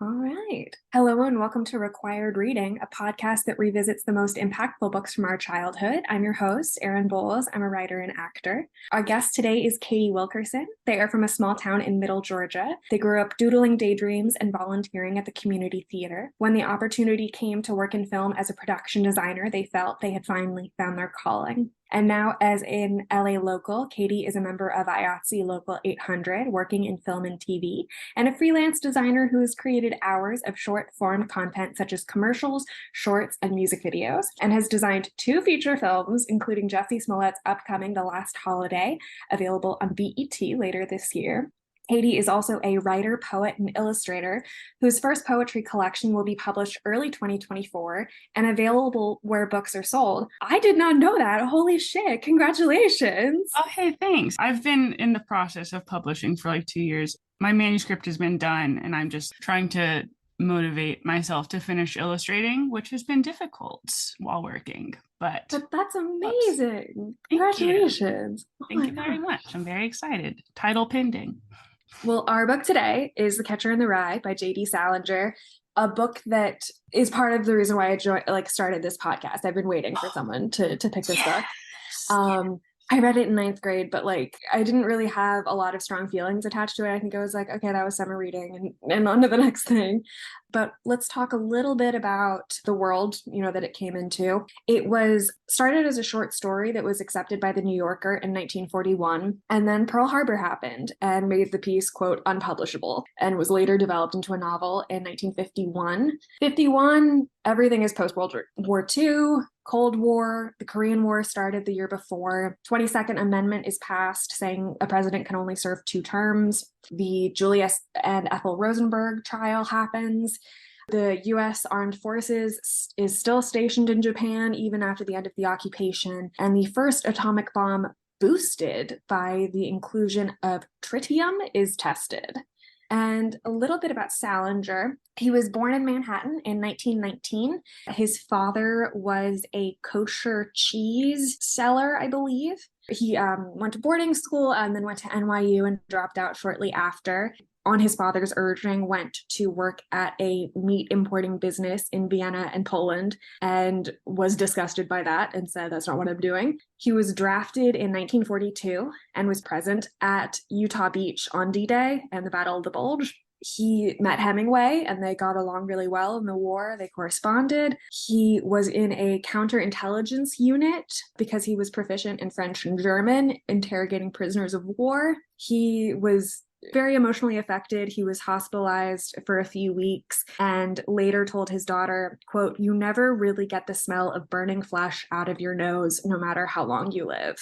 All right. Hello and welcome to Required Reading, a podcast that revisits the most impactful books from our childhood. I'm your host, Erin Bowles. I'm a writer and actor. Our guest today is Katie Wilkerson. They are from a small town in Middle Georgia. They grew up doodling daydreams and volunteering at the community theater. When the opportunity came to work in film as a production designer, they felt they had finally found their calling. And now, as an LA local, Katie is a member of IATSE Local 800, working in film and TV, and a freelance designer who has created hours of short-form content such as commercials, shorts, and music videos, and has designed 2 feature films, including Jussie Smollett's upcoming The Last Holiday, available on BET later this year. Katie is also a writer, poet, and illustrator whose first poetry collection will be published early 2024 and available where books are sold. I did not know that. Holy shit. Congratulations. Oh, hey, thanks. I've been in the process of publishing for like 2 years. My manuscript has been done, and I'm just trying to motivate myself to finish illustrating, which has been difficult while working. But that's amazing. Thank Congratulations. you. Thank you very much. I'm very excited. Title pending. Well, our book today is The Catcher in the Rye by J.D. Salinger, a book that is part of the reason why I started this podcast. I've been waiting for someone to pick this book. I read it in 9th grade, but I didn't really have a lot of strong feelings attached to it. I think I was like, okay, that was summer reading and on to the next thing. But let's talk a little bit about the world, that it came into. It was started as a short story that was accepted by the New Yorker in 1941. And then Pearl Harbor happened and made the piece, quote, unpublishable, and was later developed into a novel in 1951. 51, everything is post-World War II. Cold War, the Korean War started the year before. 22nd Amendment is passed saying a president can only serve 2 terms. The Julius and Ethel Rosenberg trial happens. The U.S. Armed Forces is still stationed in Japan even after the end of the occupation. And the first atomic bomb boosted by the inclusion of tritium is tested. And a little bit about Salinger. He was born in Manhattan in 1919. His father was a kosher cheese seller, I believe. He went to boarding school and then went to NYU and dropped out shortly after. On his father's urging, went to work at a meat importing business in Vienna and Poland and was disgusted by that and said, that's not what I'm doing. He was drafted in 1942 and was present at Utah Beach on D-Day and the Battle of the Bulge. He met Hemingway and they got along really well in the war. They corresponded. He was in a counterintelligence unit because he was proficient in French and German, interrogating prisoners of war. He was very emotionally affected. He was hospitalized for a few weeks and later told his daughter, quote, "You never really get the smell of burning flesh out of your nose, no matter how long you live."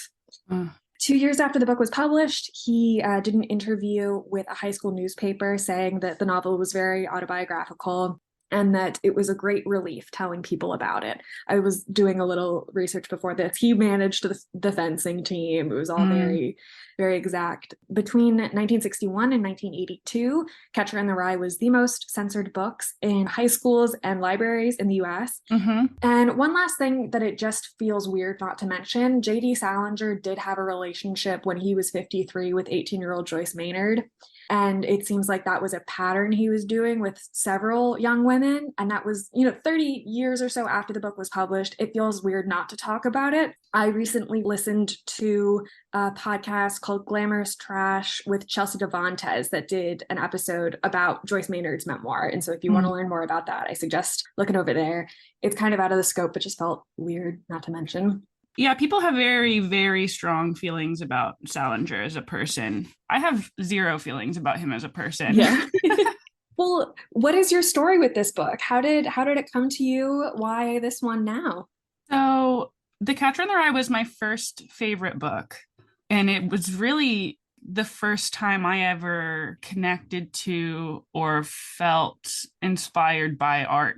2 years after the book was published, he did an interview with a high school newspaper saying that the novel was very autobiographical and that it was a great relief telling people about it. I was doing a little research before this. He managed the fencing team. It was all very, very exact. Between 1961 and 1982, Catcher in the Rye was the most censored books in high schools and libraries in the US. And one last thing that it just feels weird not to mention, J.D. Salinger did have a relationship when he was 53 with 18-year-old Joyce Maynard. And it seems like that was a pattern he was doing with several young women. And that was, 30 years or so after the book was published. It feels weird not to talk about it. I recently listened to a podcast called Glamorous Trash with Chelsea Devantez that did an episode about Joyce Maynard's memoir. And so if you want to learn more about that, I suggest looking over there. It's kind of out of the scope, but just felt weird not to mention. Yeah, people have very, very strong feelings about Salinger as a person. I have 0 feelings about him as a person. Yeah. Well, what is your story with this book? How did it come to you? Why this one now? So, The Catcher in the Rye was my first favorite book, and it was really the first time I ever connected to or felt inspired by art.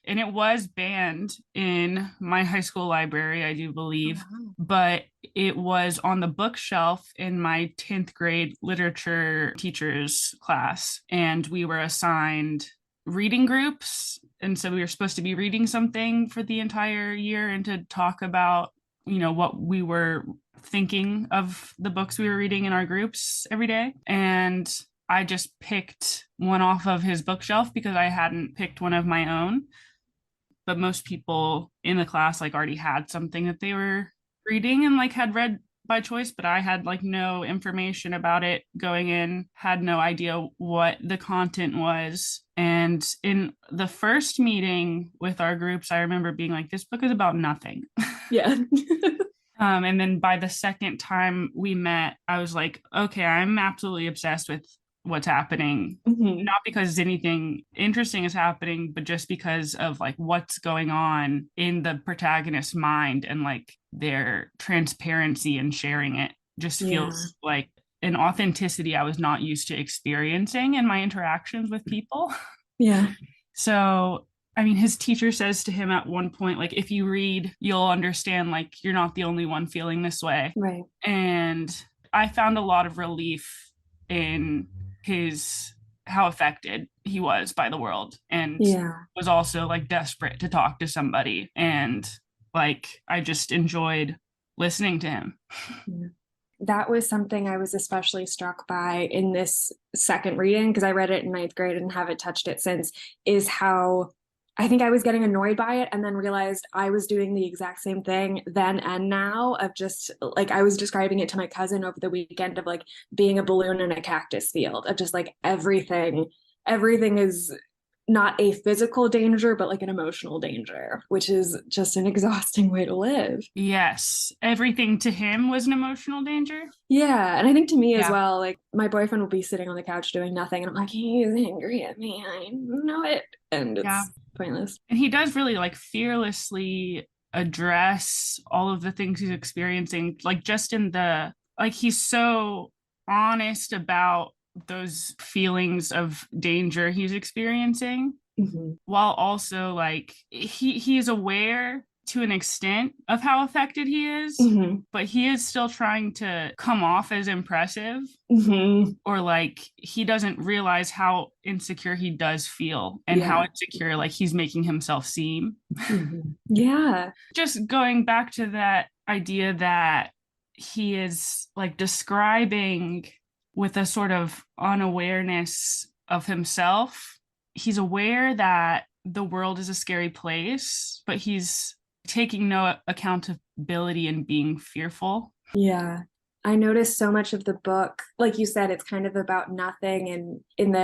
And it was banned in my high school library, I do believe, but it was on the bookshelf in my 10th grade literature teacher's class. And we were assigned reading groups. And so we were supposed to be reading something for the entire year and to talk about, what we were thinking of the books we were reading in our groups every day. And I just picked one off of his bookshelf because I hadn't picked one of my own. But most people in the class like already had something that they were reading and like had read by choice, but I had like no information about it going in, had no idea what the content was. And in the first meeting with our groups, I remember being like, this book is about nothing. Yeah. And then by the second time we met, I was like, okay, I'm absolutely obsessed with what's happening. Mhm. Not because anything interesting is happening, but just because of like what's going on in the protagonist's mind and like their transparency and sharing it just Yeah. feels like an authenticity I was not used to experiencing in my interactions with people. Yeah. So, I mean, his teacher says to him at one point, like, if you read, you'll understand, like, you're not the only one feeling this way. Right. And I found a lot of relief in his how affected he was by the world and Yeah. was also like desperate to talk to somebody. And like, I just enjoyed listening to him. Yeah. That was something I was especially struck by in this second reading, because I read it in ninth grade and haven't touched it since, is how I think I was getting annoyed by it and then realized I was doing the exact same thing then and now, of just like, I was describing it to my cousin over the weekend of like being a balloon in a cactus field, of just like everything is not a physical danger, but like an emotional danger, which is just an exhausting way to live. Yes. Everything to him was an emotional danger. Yeah. And I think to me as Yeah. well, like my boyfriend will be sitting on the couch doing nothing. And I'm like, he's angry at me. I know it. And it's Yeah. pointless. And he does really like fearlessly address all of the things he's experiencing, like just in the like he's so honest about those feelings of danger he's experiencing, Mm-hmm. while also like he's aware to an extent of how affected he is, Mm-hmm. but he is still trying to come off as impressive, Mm-hmm. or like he doesn't realize how insecure he does feel and how Yeah. insecure like he's making himself seem. Mm-hmm. Yeah. Just going back to that idea that he is like describing with a sort of unawareness of himself. He's aware that the world is a scary place, but he's taking no accountability and being fearful. Yeah. I noticed so much of the book, like you said, it's kind of about nothing. And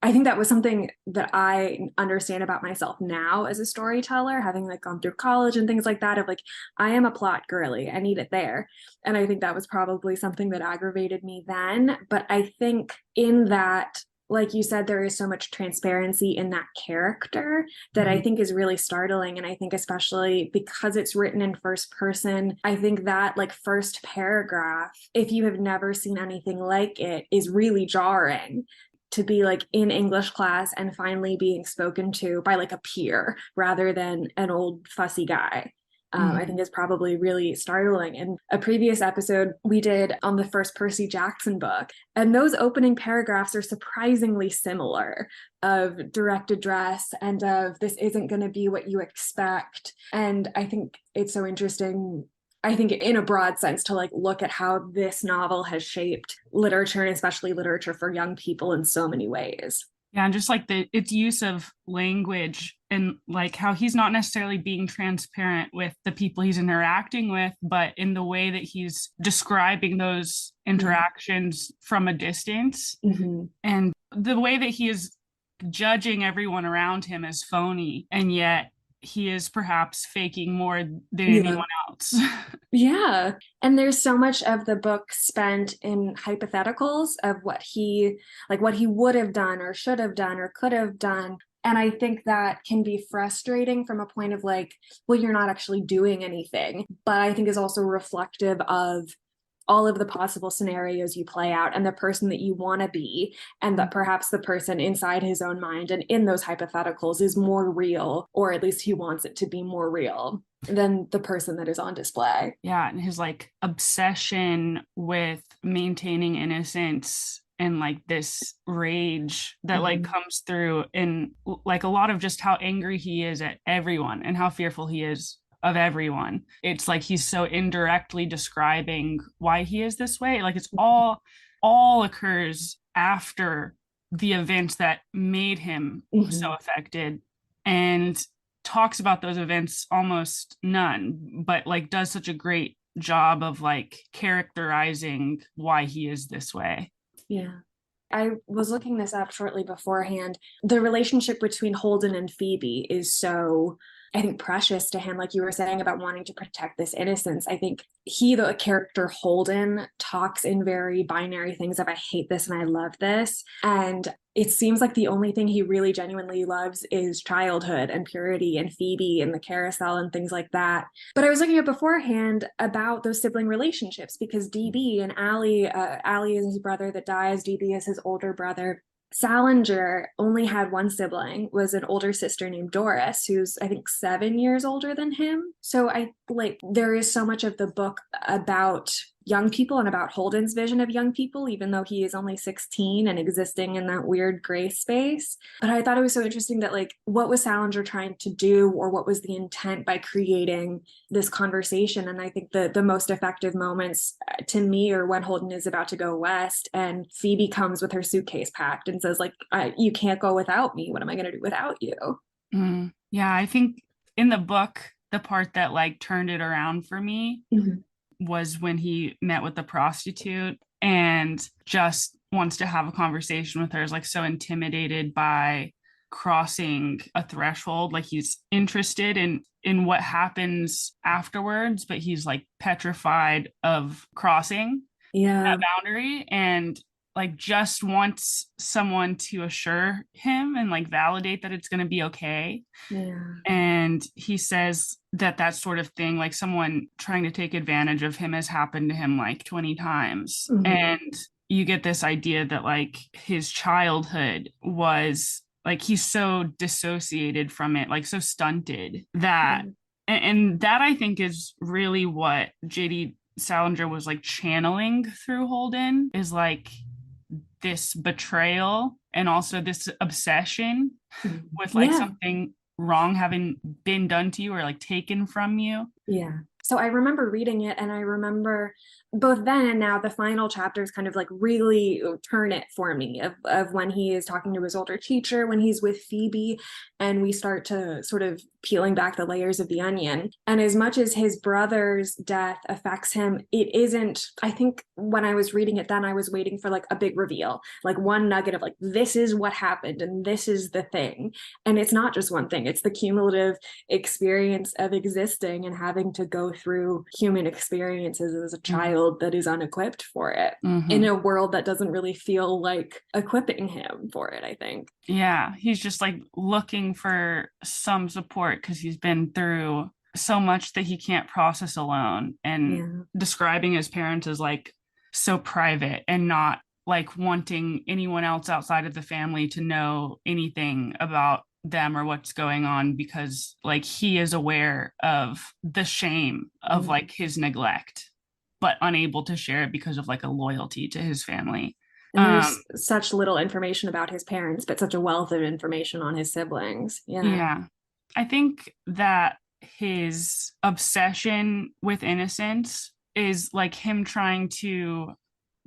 I think that was something that I understand about myself now as a storyteller, having like gone through college and things like that, of like, I am a plot girly. I need it there. And I think that was probably something that aggravated me then. But I think in that, like you said, there is so much transparency in that character that I think is really startling. And I think especially because it's written in first person, I think that like first paragraph, if you have never seen anything like it, is really jarring, to be like in English class and finally being spoken to by like a peer rather than an old fussy guy. I think is probably really startling. In a previous episode we did on the first Percy Jackson book, and those opening paragraphs are surprisingly similar, of direct address and of this isn't going to be what you expect. And I think it's so interesting, I think in a broad sense, to like look at how this novel has shaped literature, and especially literature for young people, in so many ways. Yeah, and just like its use of language and like how he's not necessarily being transparent with the people he's interacting with, but in the way that he's describing those interactions from a distance, and the way that he is judging everyone around him as phony, and yet he is perhaps faking more than anyone else. Yeah. And there's so much of the book spent in hypotheticals of what he would have done or should have done or could have done. And I think that can be frustrating from a point of like, well, you're not actually doing anything, but I think is also reflective of all of the possible scenarios you play out and the person that you want to be, and that perhaps the person inside his own mind and in those hypotheticals is more real, or at least he wants it to be more real than the person that is on display. Yeah, and his like obsession with maintaining innocence and like this rage that like comes through in like a lot of just how angry he is at everyone and how fearful he is of everyone. It's like he's so indirectly describing why he is this way. Like it's all all occurs after the events that made him so affected, and talks about those events almost none, but like does such a great job of like characterizing why he is this way. Yeah. I was looking this up shortly beforehand. The relationship between Holden and Phoebe is so, I think, precious to him. Like you were saying about wanting to protect this innocence. I think the character Holden, talks in very binary things of I hate this and I love this. And it seems like the only thing he really genuinely loves is childhood and purity and Phoebe and the carousel and things like that. But I was looking up beforehand about those sibling relationships because DB and Allie is his brother that dies. DB is his older brother. Salinger only had one sibling, was an older sister named Doris, who's I think 7 years older than him. So I like there is so much of the book about young people and about Holden's vision of young people, even though he is only 16 and existing in that weird gray space. But I thought it was so interesting that like what was Salinger trying to do, or what was the intent by creating this conversation? And I think the most effective moments to me are when Holden is about to go west and Phoebe comes with her suitcase packed and says like, you can't go without me. What am I going to do without you? Yeah, I think in the book, the part that like turned it around for me was when he met with the prostitute and just wants to have a conversation with her, is like so intimidated by crossing a threshold. Like he's interested in what happens afterwards, but he's like petrified of crossing that boundary, and like just wants someone to assure him and like validate that it's going to be okay. And he says that sort of thing, like someone trying to take advantage of him, has happened to him like 20 times. And you get this idea that like his childhood was like, he's so dissociated from it, like so stunted that, and that I think is really what JD Salinger was like channeling through Holden, is like this betrayal and also this obsession with like something wrong having been done to you or like taken from you. So I remember reading it, and I remember both then and now the final chapters kind of like really turn it for me of when he is talking to his older teacher, when he's with Phoebe, and we start to sort of peeling back the layers of the onion. And as much as his brother's death affects him, it isn't, I think when I was reading it then, I was waiting for like a big reveal, like one nugget of like, this is what happened and this is the thing. And it's not just one thing, it's the cumulative experience of existing and having to go through human experiences as a child that is unequipped for it in a world that doesn't really feel like equipping him for it, I think. Yeah, he's just like looking for some support because he's been through so much that he can't process alone, and describing his parents as like so private and not like wanting anyone else outside of the family to know anything about them or what's going on, because like he is aware of the shame of like his neglect but unable to share it because of like a loyalty to his family. And there's such little information about his parents, but such a wealth of information on his siblings. Yeah. I think that his obsession with innocence is like him trying to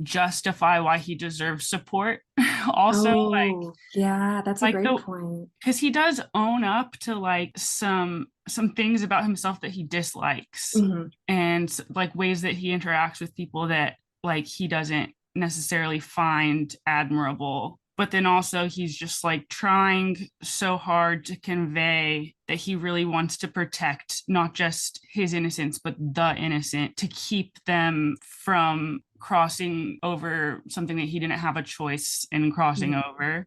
justify why he deserves support. Also, that's a great point. Because he does own up to like some things about himself that he dislikes, and like ways that he interacts with people that like he doesn't necessarily find admirable. But then also he's just like trying so hard to convey that he really wants to protect not just his innocence, but the innocent, to keep them from crossing over something that he didn't have a choice in crossing over.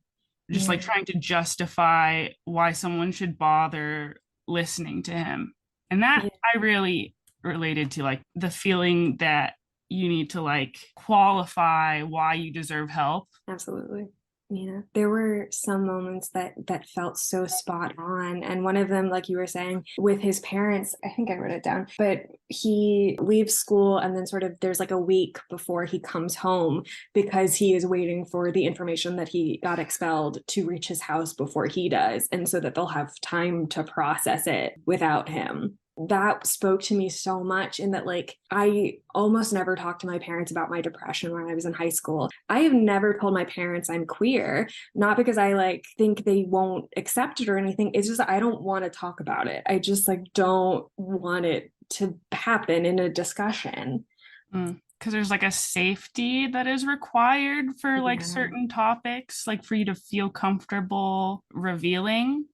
Just like trying to justify why someone should bother listening to him. And that I really related to, like the feeling that you need to like qualify why you deserve help. Absolutely. Yeah, there were some moments that felt so spot on. And one of them, like you were saying, with his parents, I think I wrote it down, but he leaves school and then sort of there's like a week before he comes home because he is waiting for the information that he got expelled to reach his house before he does. And so that they'll have time to process it without him. that spoke to me so much, in that like I almost never talked to my parents about my depression when I was in high school. I have never told my parents I'm queer, not because I like think they won't accept it or anything. It's just I don't want to talk about it. I just like don't want it to happen in a discussion. Because there's like a safety that is required for like Yeah. certain topics, like for you to feel comfortable revealing.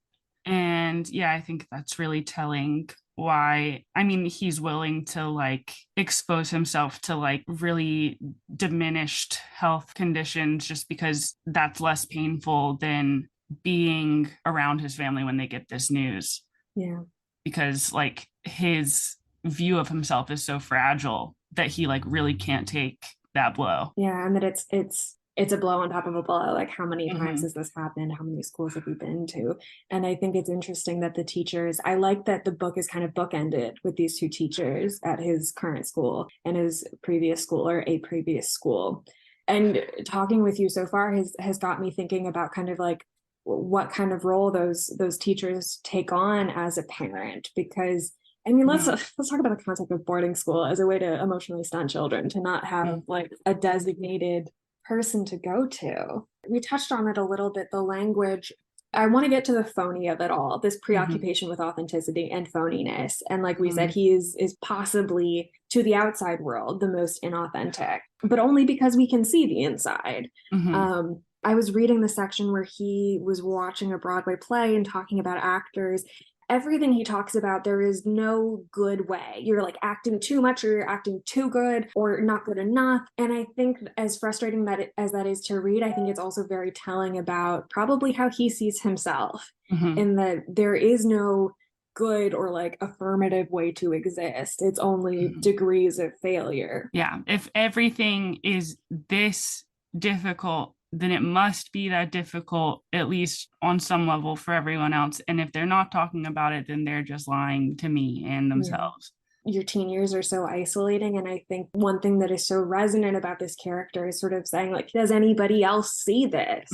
And yeah, I think that's really telling why, I mean, he's willing to like expose himself to like really diminished health conditions just because that's less painful than being around his family when they get this news. Yeah. Because like his view of himself is so fragile that he like really can't take that blow. Yeah, and that it's a blow on top of a blow. Like, how many times Mm-hmm. has this happened? How many schools have we been to? And I think it's interesting that the teachers, I like that the book is kind of bookended with these two teachers at his current school and his previous school, or a previous school. And talking with you so far has got me thinking about kind of like what kind of role those teachers take on as a parent. Because I mean, let's talk about the concept of boarding school as a way to emotionally stunt children, to not have like a designated person to go to. We touched on it a little bit, the language. I want to get to the phony of it all, this preoccupation with authenticity and phoniness. And like we said, he is possibly to the outside world the most inauthentic, but only because we can see the inside. I was reading the section where he was watching a Broadway play and talking about actors. Everything he talks about, there is no good way. You're like acting too much, or you're acting too good, or not good enough. And I think, as frustrating as that is to read, I think it's also very telling about probably how he sees himself, in that there is no good or like affirmative way to exist. It's only degrees of failure. Yeah, if everything is this difficult, then it must be that difficult, at least on some level, for everyone else. And if they're not talking about it, then they're just lying to me and themselves. Your teen years are so isolating. And I think one thing that is so resonant about this character is sort of saying, like, does anybody else see this?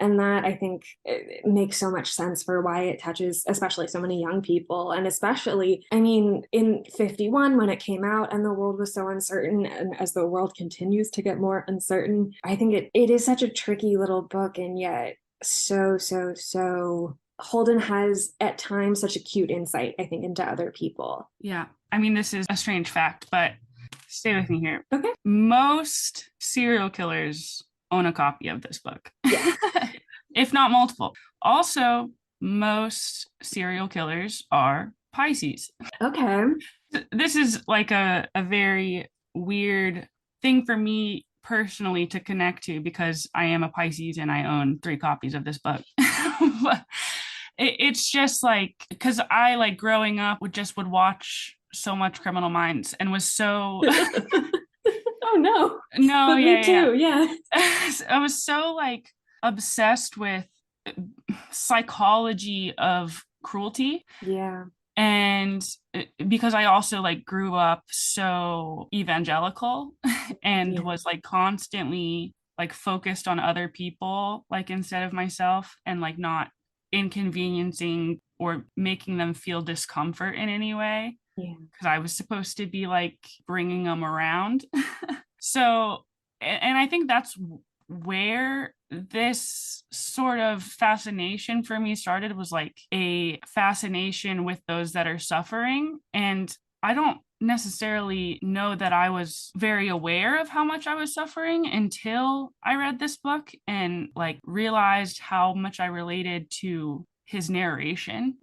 And that, I think, it makes so much sense for why it touches especially so many young people. And especially, I mean, in 51, when it came out and the world was so uncertain, and as the world continues to get more uncertain, I think it is such a tricky little book, and yet so Holden has at times such acute insight, I think, into other people. Yeah. I mean, this is a strange fact, but stay with me here. Okay. Most serial killers own a copy of this book. Yeah. If not multiple. Also, most serial killers are Pisces. Okay. This is like a very weird thing for me personally to connect to, because I am a Pisces and I own 3 copies of this book. It's just like, because I like growing up would watch so much Criminal Minds and was so oh no no but yeah me too yeah. I was so like obsessed with psychology of cruelty. Yeah. And because I also like grew up so evangelical and was like constantly like focused on other people, like instead of myself, and like not inconveniencing or making them feel discomfort in any way, because I was supposed to be like bringing them around. So, and I think that's where this sort of fascination for me started, was like a fascination with those that are suffering. And I don't necessarily know that I was very aware of how much I was suffering until I read this book and like realized how much I related to his narration.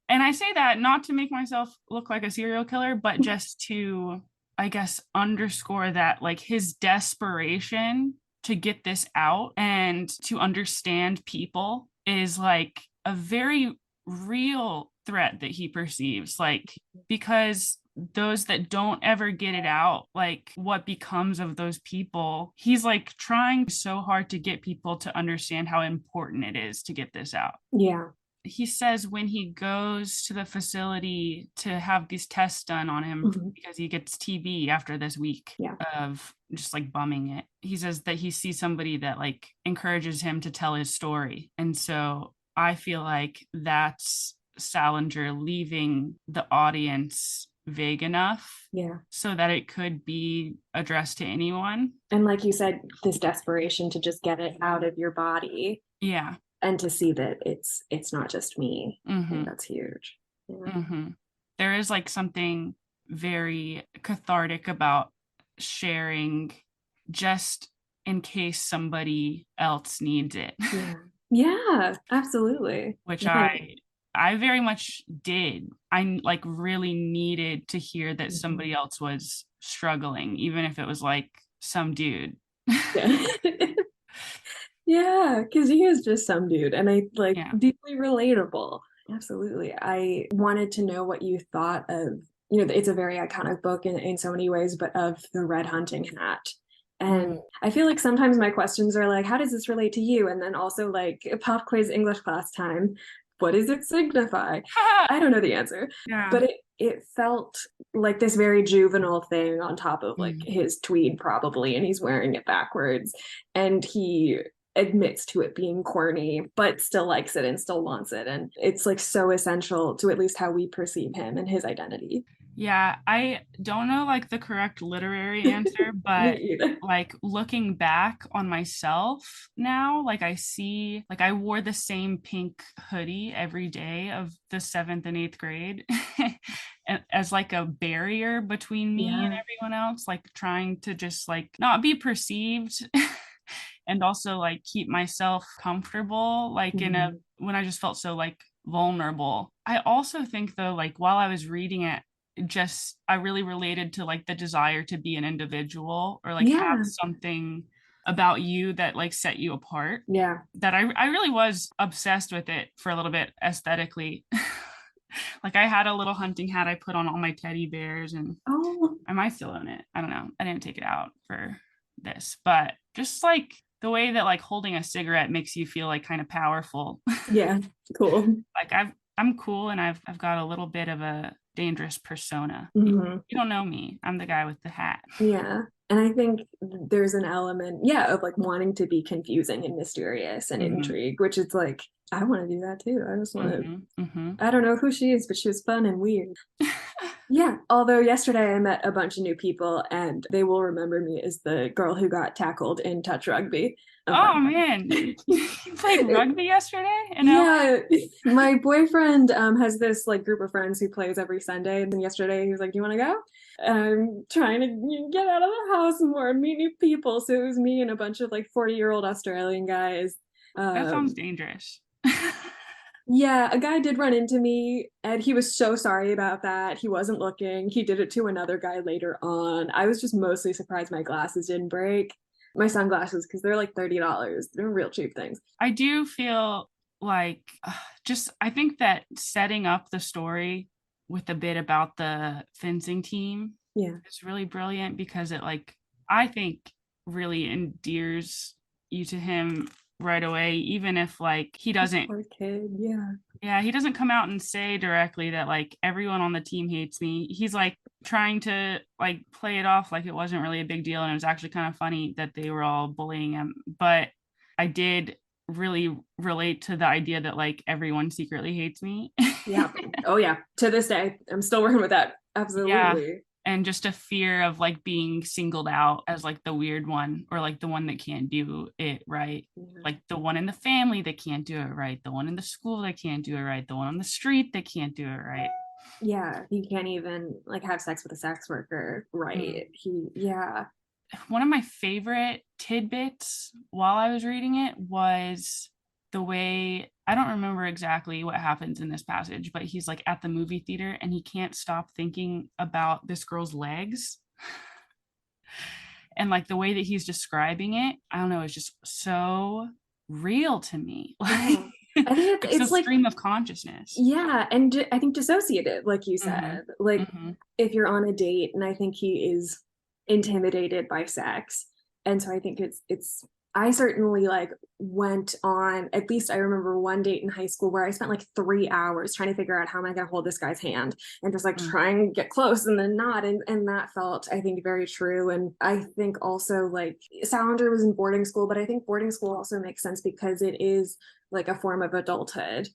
And I say that not to make myself look like a serial killer, but just to, I guess, underscore that like his desperation to get this out and to understand people is like a very real threat that he perceives, like, because those that don't ever get it out, like what becomes of those people. He's like trying so hard to get people to understand how important it is to get this out. Yeah. He says when he goes to the facility to have these tests done on him because he gets TB after this week of just like bumming it, he says that he sees somebody that like encourages him to tell his story. And so I feel like that's Salinger leaving the audience vague enough Yeah. so that it could be addressed to anyone. And like you said, this desperation to just get it out of your body Yeah. and to see that it's not just me. I think Mm-hmm. that's huge. Yeah. Mm-hmm. There is like something very cathartic about sharing just in case somebody else needs it. Yeah. Yeah, absolutely. Which Yeah. I very much did. I like really needed to hear that Mhm. somebody else was struggling, even if it was like some dude. Yeah. Yeah, because he is just some dude and I like Yeah. deeply relatable. Absolutely. I wanted to know what you thought of, it's a very iconic book in so many ways, but of the red hunting hat. And Mm. I feel like sometimes my questions are like, how does this relate to you? And then also like pop quiz English class time. What does it signify? I don't know the answer, Yeah. but it felt like this very juvenile thing on top of like Mm. his tweed probably, and he's wearing it backwards. And he admits to it being corny, but still likes it and still wants it. And it's like so essential to at least how we perceive him and his identity. Yeah, I don't know like the correct literary answer, Me but either. like looking back on myself now, like I see, like I wore the same pink hoodie every day of the 7th and 8th grade as like a barrier between me and Yeah. everyone else, like trying to just like not be perceived and also like keep myself comfortable, like in a Mhm. when I just felt so like vulnerable. I also think though, like while I was reading it, just I really related to like the desire to be an individual or like have Yeah. something about you that like set you apart. Yeah. That I really was obsessed with it for a little bit aesthetically. Like I had a little hunting hat I put on all my teddy bears, and Oh, I might still own it. I don't know. I didn't take it out for this, but just like the way that like holding a cigarette makes you feel like kind of powerful. yeah. Cool. Like I'm cool and I've got a little bit of a dangerous persona. Mhm. You don't know me. I'm the guy with the hat. Yeah. And I think there's an element, yeah, of like wanting to be confusing and mysterious and Mm-hmm. intrigue, which is like, I want to do that too. I just want to, Mm-hmm. Mm-hmm. I don't know who she is, but she was fun and weird. Yeah. Although yesterday I met a bunch of new people and they will remember me as the girl who got tackled in touch rugby. A Oh fun man, you played rugby yesterday in LA? Yeah, my boyfriend has this like group of friends who plays every Sunday. And then yesterday he was like, "Do you want to go?" I'm trying to get out of the house more and meet new people. So it was me and a bunch of like 40-year-old Australian guys. That sounds Um, dangerous. yeah, a guy did run into me and he was so sorry about that. He wasn't looking. He did it to another guy later on. I was just mostly surprised my glasses didn't break. My sunglasses, because they're like $30. They're real cheap things. I do feel like just I think that setting up the story with a bit about the fencing team Yeah. is really brilliant because it like I think really endears you to him right away, even if like he This doesn't, poor kid. Yeah. yeah, he doesn't come out and say directly that like everyone on the team hates me. He's like trying to like play it off like it wasn't really a big deal and it was actually kind of funny that they were all bullying him. But I did really relate to the idea that like everyone secretly hates me. Yeah. Oh yeah. To this day, I'm still working with that. Yeah. Absolutely. And just a fear of like being singled out as like the weird one or like the one that can't do it right. Yeah. Like the one in the family that can't do it right, the one in the school that can't do it right, the one on the street that can't do it right. Yeah. You can't even like have sex with a sex worker. Mm. Right. Yeah. One of my favorite tidbits while I was reading it was the way I don't remember exactly what happens in this passage, but he's like at the movie theater and he can't stop thinking about this girl's legs. And like the way that he's describing it, I don't know, it's just so real to me. Yeah. I think Like so it's like, stream of consciousness. yeah. And I think dissociative, like you Mm-hmm. said, like Mm-hmm. if you're on a date and I think he is intimidated by sex. And so I think I certainly like went on, at least I remember one date in high school where I spent like 3 hours trying to figure out how am I going to hold this guy's hand and just like Mm-hmm. trying to get close and then not. And that felt, I think, very true. And I think also like Salinger was in boarding school, but I think boarding school also makes sense because it is like a form of adulthood.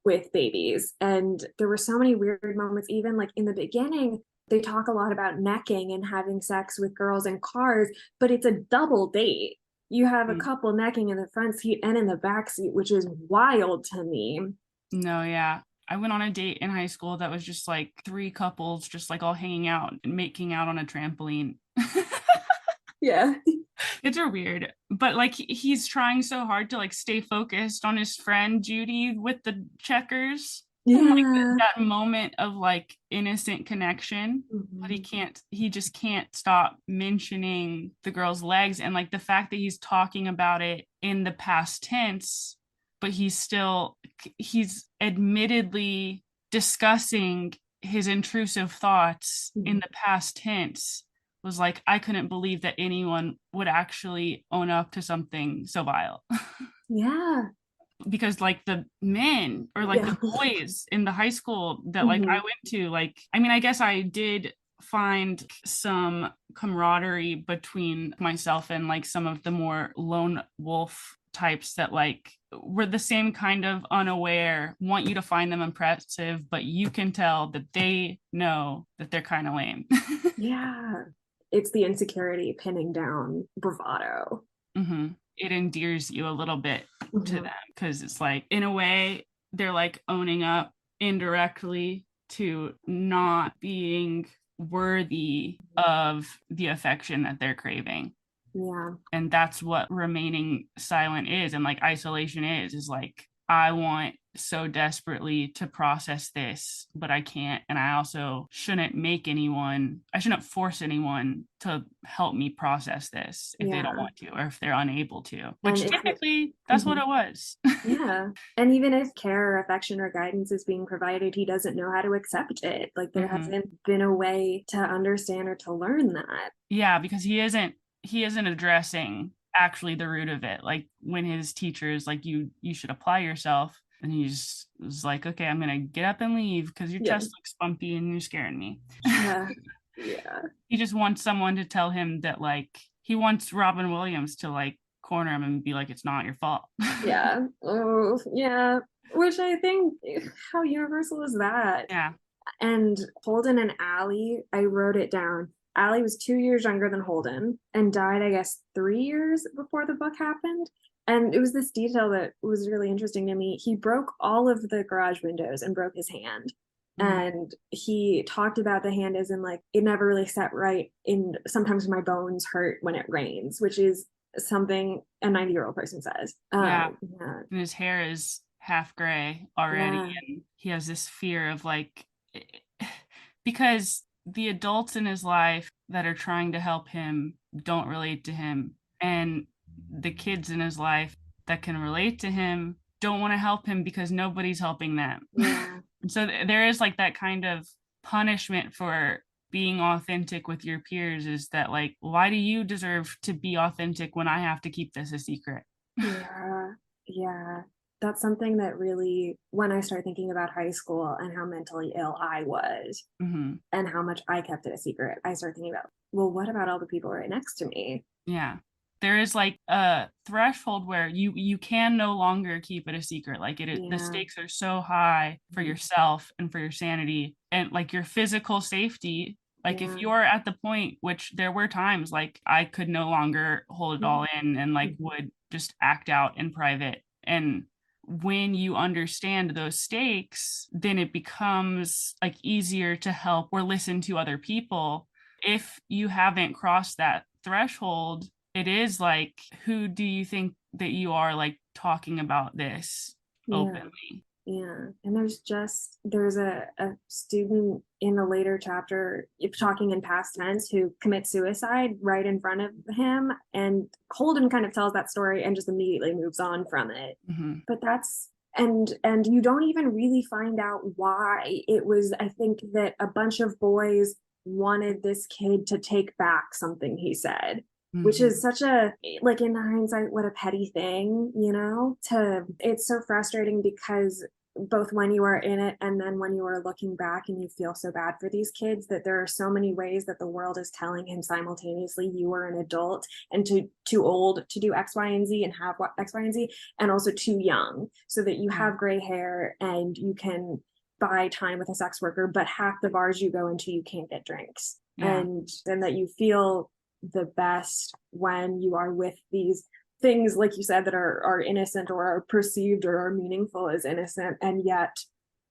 with babies. And there were so many weird moments, even like in the beginning. They talk a lot about necking and having sex with girls in cars, but it's a double date. You have a couple necking in the front seat and in the back seat, which is wild to me. No, yeah. I went on a date in high school that was just like three couples just like all hanging out and making out on a trampoline. Yeah. It's a weird, but like he's trying so hard to like stay focused on his friend Judy with the checkers. And like Yeah. that moment of like innocent connection, but he just can't stop mentioning the girl's legs, and like the fact that he's talking about it in the past tense, but he's admittedly discussing his intrusive thoughts in the past tense. Was like, I couldn't believe that anyone would actually own up to something so vile. Yeah. Because like the men or like the boys in the high school that like I went to, like, I mean, I guess I did find some camaraderie between myself and like some of the more lone wolf types that like were the same kind of unaware, want you to find them impressive, but you can tell that they know that they're kind of lame. Yeah. It's the insecurity pinning down bravado. It endears you a little bit to them because it's like, in a way, they're like owning up indirectly to not being worthy of the affection that they're craving. Yeah. And that's what remaining silent is, and like isolation is like, I want so desperately to process this, but I can't. And I also shouldn't force anyone to help me process this if they don't want to, or if they're unable to, which technically that's what it was. Yeah. And even if care or affection or guidance is being provided, he doesn't know how to accept it. Like there hasn't been a way to understand or to learn that. Yeah, because he isn't addressing actually the root of it. Like when his teacher is like, you should apply yourself, and he's was like, okay, I'm gonna get up and leave because your chest looks bumpy and you're scaring me. Yeah. He just wants someone to tell him that, like, he wants Robin Williams to like corner him and be like, it's not your fault. Yeah. Oh, yeah. Which I think, how universal is that? Yeah. And Holden and Allie, I wrote it down. Allie was 2 years younger than Holden and died, I guess, 3 years before the book happened. And it was this detail that was really interesting to me. He broke all of the garage windows and broke his hand. And he talked about the hand as in like, it never really set right. And sometimes my bones hurt when it rains, which is something a 90-year-old person says. Yeah. And his hair is half gray already. Yeah. And he has this fear of like, because the adults in his life that are trying to help him don't relate to him. And the kids in his life that can relate to him don't want to help him because nobody's helping them. Yeah. And so there is like that kind of punishment for being authentic with your peers, is that like, why do you deserve to be authentic when I have to keep this a secret? Yeah. Yeah. That's something that really, when I started thinking about high school and how mentally ill I was and how much I kept it a secret, I started thinking about, well, what about all the people right next to me? Yeah. There is like a threshold where you can no longer keep it a secret. Like the stakes are so high for yourself and for your sanity and like your physical safety. Like if you're at the point, which there were times like I could no longer hold it all in and like would just act out in private. And when you understand those stakes, then it becomes like easier to help or listen to other people. If you haven't crossed that threshold, it is like, who do you think that you are, like talking about this openly? Yeah. And there's a student in a later chapter talking in past tense who commits suicide right in front of him. And Holden kind of tells that story and just immediately moves on from it. But and you don't even really find out why. It was, I think that a bunch of boys wanted this kid to take back something he said. Which is such a, like in hindsight, what a petty thing, it's so frustrating because both when you are in it and then when you are looking back and you feel so bad for these kids, that there are so many ways that the world is telling him simultaneously, you are an adult and too old to do X, Y, and Z and have X, Y, and Z, and also too young, so that you have gray hair and you can buy time with a sex worker, but half the bars you go into, you can't get drinks. And that you feel the best when you are with these things, like you said, that are innocent or are perceived or are meaningful as innocent, and yet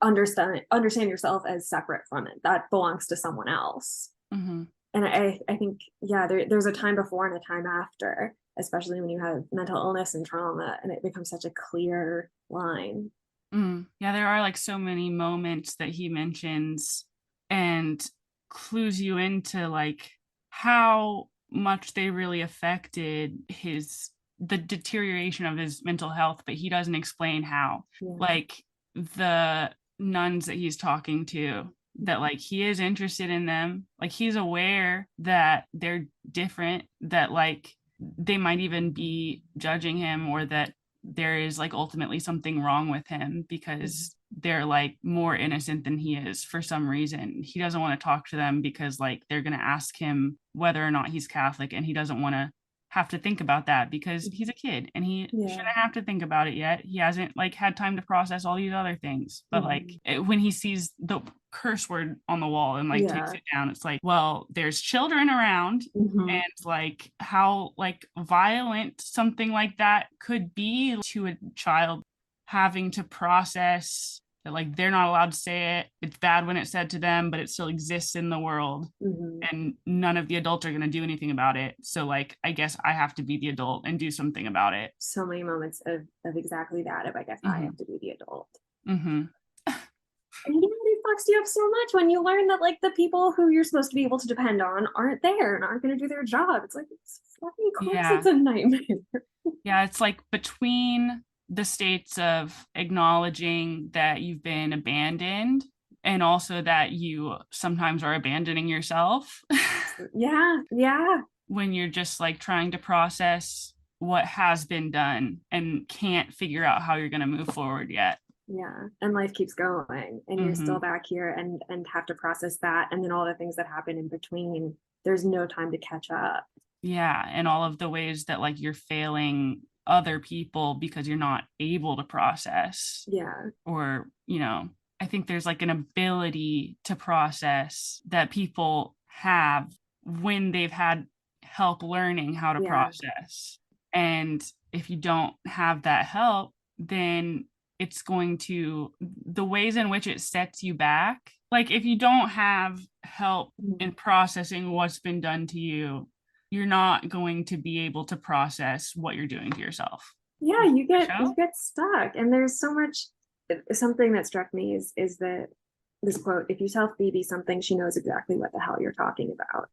understand yourself as separate from it, that belongs to someone else. And I think there's a time before and a time after, especially when you have mental illness and trauma, and it becomes such a clear line. There are like so many moments that he mentions and clues you into like how much they really affected the deterioration of his mental health, but he doesn't explain how. Like the nuns that he's talking to, that like he is interested in them, like he's aware that they're different, that like they might even be judging him, or that there is like ultimately something wrong with him because they're like more innocent than he is for some reason. He doesn't want to talk to them because like they're going to ask him whether or not he's Catholic, and he doesn't want to have to think about that because he's a kid and he shouldn't have to think about it yet. He hasn't like had time to process all these other things. But like when he sees the curse word on the wall and like takes it down, it's like, well, there's children around, and like how like violent something like that could be to a child, having to process that like they're not allowed to say it. It's bad when it's said to them, but it still exists in the world, and none of the adults are going to do anything about it. So like, I guess I have to be the adult and do something about it. So many moments of exactly that. If I guess I have to be the adult. And it fucks you up so much when you learn that like the people who you're supposed to be able to depend on aren't there and aren't going to do their job. It's like, it's fucking course it's a nightmare. It's like between the states of acknowledging that you've been abandoned and also that you sometimes are abandoning yourself. When you're just like trying to process what has been done and can't figure out how you're going to move forward yet. And life keeps going and you're still back here and have to process that, and then all the things that happen in between. There's no time to catch up. And all of the ways that like you're failing other people because you're not able to process. Or, you know, I think there's like an ability to process that people have when they've had help learning how to process. And if you don't have that help, then it's going to, the ways in which it sets you back. Like if you don't have help in processing what's been done to you, you're not going to be able to process what you're doing to yourself. You get stuck. And there's so much. Something that struck me is that this quote, if you tell Phoebe something, she knows exactly what the hell you're talking about.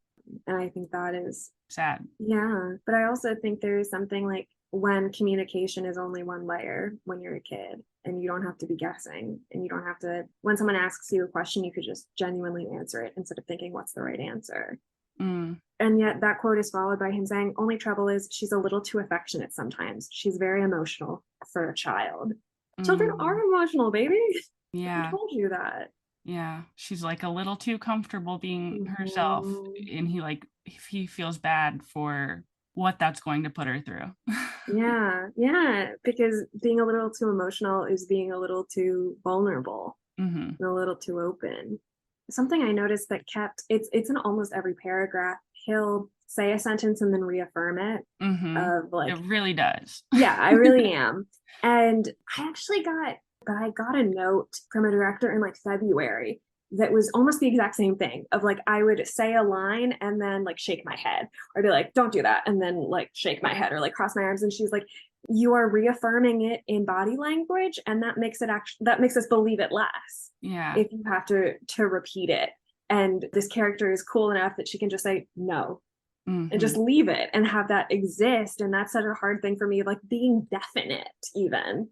And I think that is sad. But I also think there is something like when communication is only one layer when you're a kid, and you don't have to be guessing, and you don't have to, when someone asks you a question, you could just genuinely answer it instead of thinking what's the right answer. And yet that quote is followed by him saying, only trouble is she's a little too affectionate sometimes. She's very emotional for a child. Children are emotional, baby. I told you that. She's like a little too comfortable being herself, and he feels bad for what that's going to put her through. Because being a little too emotional is being a little too vulnerable, and a little too open. Something I noticed that it's in almost every paragraph. He'll say a sentence and then reaffirm it. Of like, it really does. I really am. And I got a note from a director in like February that was almost the exact same thing, of like, I would say a line and then like shake my head, or be like, don't do that, and then like shake my head or like cross my arms. And she's like, you are reaffirming it in body language, and that makes us believe it less. If you have to repeat it. And this character is cool enough that she can just say no, and just leave it and have that exist. And that's such a hard thing for me, like being definite even.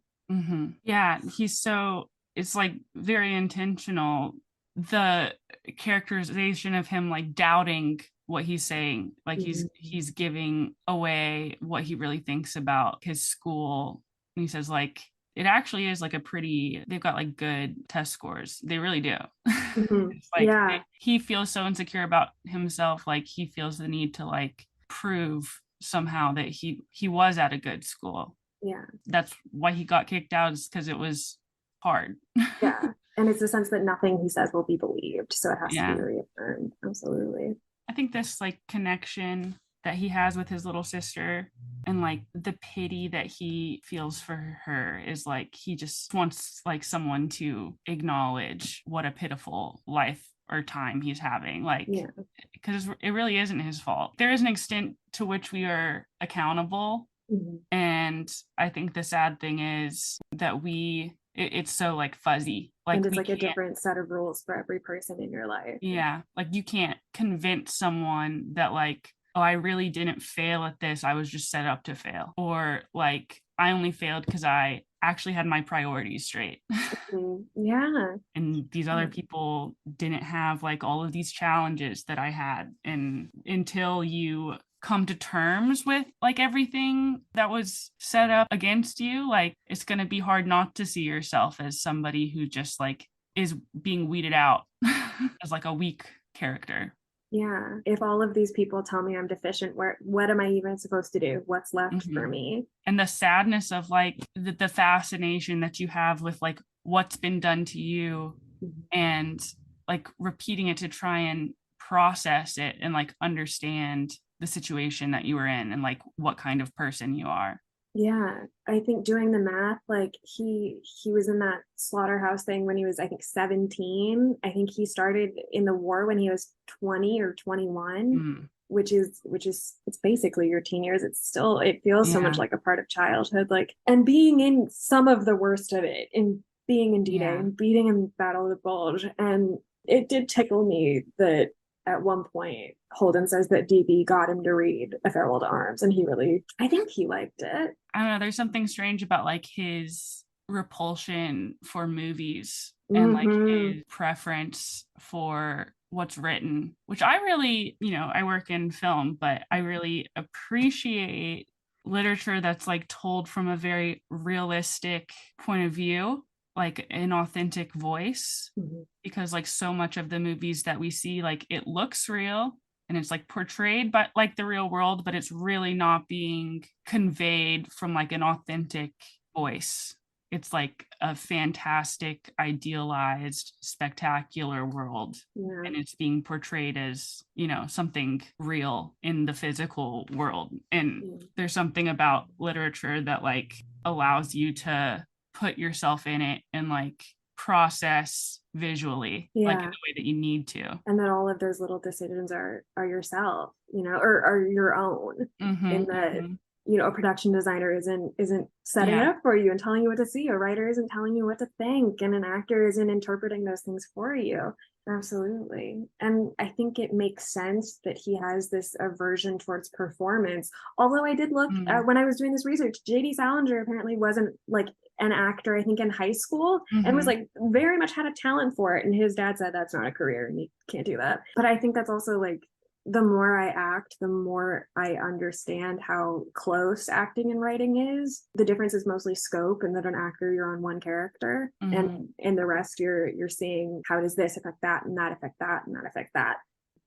It's like very intentional, the characterization of him like doubting what he's saying, like he's giving away what he really thinks about his school. And he says like, it actually is like they've got like good test scores. They really do. Mhm. It's like Yeah. he feels so insecure about himself, like he feels the need to like prove somehow that he was at a good school. Yeah. That's why he got kicked out, is because it was hard. Yeah. And it's the sense that nothing he says will be believed. So it has to be Yeah. reaffirmed. Absolutely. I think this like connection that he has with his little sister and like the pity that he feels for her is like he just wants like someone to acknowledge what a pitiful life or time he's having, like Yeah. because it really isn't his fault. There is an extent to which we are accountable, Mhm. and I think the sad thing is that it's so like fuzzy, And like it's we like a can't. different set of rules for every person in your life. Yeah, like you can't convince someone that like, oh, I really didn't fail at this. I was just set up to fail. Or like I only failed because I actually had my priorities straight. Mhm. Yeah. And these other people didn't have like all of these challenges that I had. And until you come to terms with like everything that was set up against you, like it's going to be hard not to see yourself as somebody who just like is being weeded out as like a weak character. Yeah. If all of these people tell me I'm deficient, what am I even supposed to do? What's left for Mhm. me? And the sadness of like the fascination that you have with like what's been done to you, Mhm. and like repeating it to try and process it and like understand the situation that you were in and like what kind of person you are. Yeah, I think doing the math, like he was in that slaughterhouse thing when he was, I think, 17. I think he started in the war when he was 20 or 21, Mm, which is it's basically your teen years. It feels so much yeah, like a part of childhood, like, and being in some of the worst of it, and being in D-Day yeah. and beating in Battle of the Bulge. And it did tickle me that at one point Holden says that DB got him to read A Farewell to Arms, and I think he liked it. I don't know. There's something strange about like his repulsion for movies and like Mm-hmm. his preference for what's written, which I really, I work in film, but I really appreciate literature that's like told from a very realistic point of view, like an authentic voice, Mm-hmm. because like so much of the movies that we see, like it looks real and it's like portrayed but like the real world, but it's really not being conveyed from like an authentic voice. It's like a fantastic, idealized, spectacular world, Yeah. and it's being portrayed as something real in the physical world. And Yeah. there's something about literature that like allows you to put yourself in it and like process visually like in Yeah. the way that you need to. And that all of those little decisions are yourself, or are your own. In Mm-hmm, that, mm-hmm. a production designer isn't setting it Yeah. up for you and telling you what to see. A writer isn't telling you what to think, and an actor isn't interpreting those things for you. Absolutely. And I think it makes sense that he has this aversion towards performance. Although I did look Mm-hmm. when I was doing this research, JD Salinger apparently wasn't like an actor, I think, in high school, and was Mm-hmm. like very much had a talent for it. And his dad said that's not a career and you can't do that. But I think that's also like, the more I act, the more I understand how close acting and writing is. The difference is mostly scope, and that an actor, you're on one character, Mm-hmm. and in the rest you're seeing how does this affect that, and that affect that, and that affect that.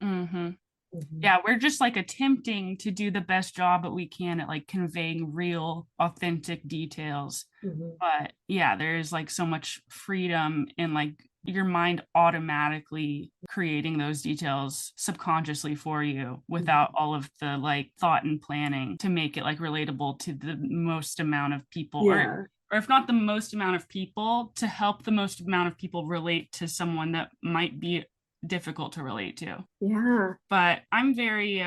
Mm-hmm. Mm-hmm. Yeah, we're just like attempting to do the best job that we can at like conveying real, authentic details. Mm-hmm. But yeah, there's like so much freedom in like your mind automatically creating those details subconsciously for you without all of the like thought and planning to make it like relatable to the most amount of people, Yeah. or if not the most amount of people, to help the most amount of people relate to someone that might be difficult to relate to. Yeah. But I'm very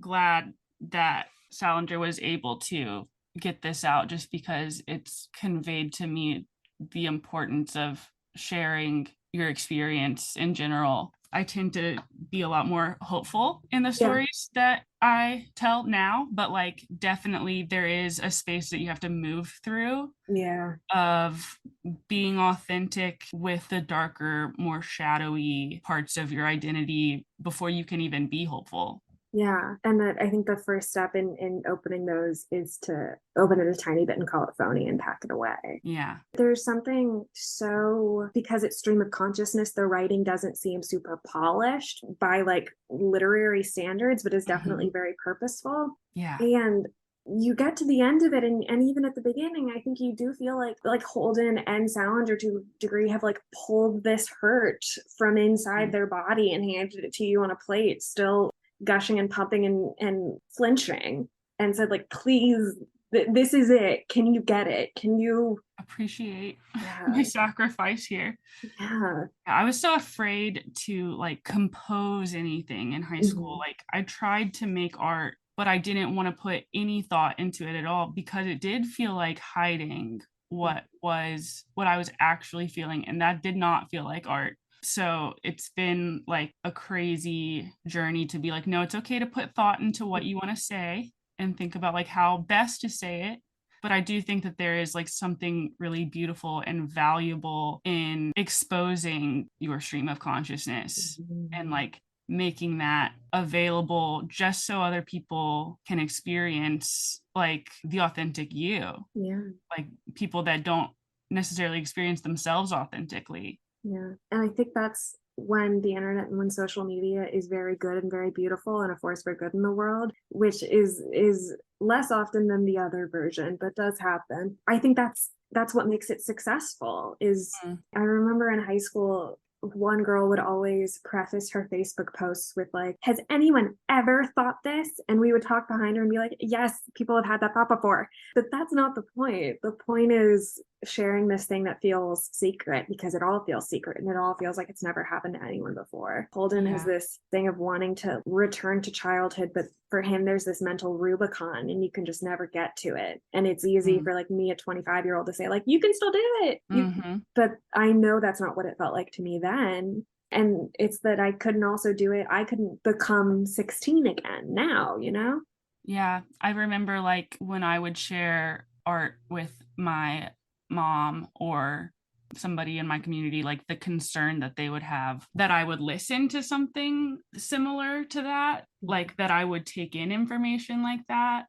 glad that Salinger was able to get this out, just because it's conveyed to me the importance of sharing your experience in general. I tend to be a lot more hopeful in the Yeah. stories that I tell now, but like definitely there is a space that you have to move through Yeah. of being authentic with the darker, more shadowy parts of your identity before you can even be hopeful. Yeah. And that I think the first step in opening those is to open it a tiny bit and call it phony and pack it away. Yeah. There's something so, because it's stream of consciousness, the writing doesn't seem super polished by like literary standards, but is definitely very purposeful. Yeah. And you get to the end of it, and even at the beginning, I think you do feel like Holden and Salinger to a degree have like pulled this hurt from inside their body and handed it to you on a plate, still gushing and pumping and flinching, and said like, please, this is it. Can you get it? Can you appreciate yeah. my sacrifice here? Yeah. I was so afraid to like compose anything in high school. Like I tried to make art, but I didn't want to put any thought into it at all because it did feel like hiding what I was actually feeling, and that did not feel like art. So it's been like a crazy journey to be like, no, it's okay to put thought into what you want to say and think about like how best to say it. But I do think that there is like something really beautiful and valuable in exposing your stream of consciousness and like making that available just so other people can experience like the authentic you. Yeah. Like people that don't necessarily experience themselves authentically. Yeah. And I think that's when the internet and when social media is very good and very beautiful and a force for good in the world, which is less often than the other version, but does happen. I think that's what makes it successful is I remember in high school one girl would always preface her Facebook posts with like, has anyone ever thought this? And we would talk behind her and be like, yes, people have had that thought before. But that's not the point. The point is sharing this thing that feels secret because it all feels secret and it all feels like it's never happened to anyone before. Holden has this thing of wanting to return to childhood, but for him, there's this mental Rubicon and you can just never get to it. And it's easy for like me, a 25-year-old, to say like, you can still do it. But I know that's not what it felt like to me then. And it's that I couldn't also do it. I couldn't become 16 again now, you know? Yeah. I remember like when I would share art with my mom or somebody in my community, like the concern that they would have that I would listen to something similar to that, like that I would take in information like that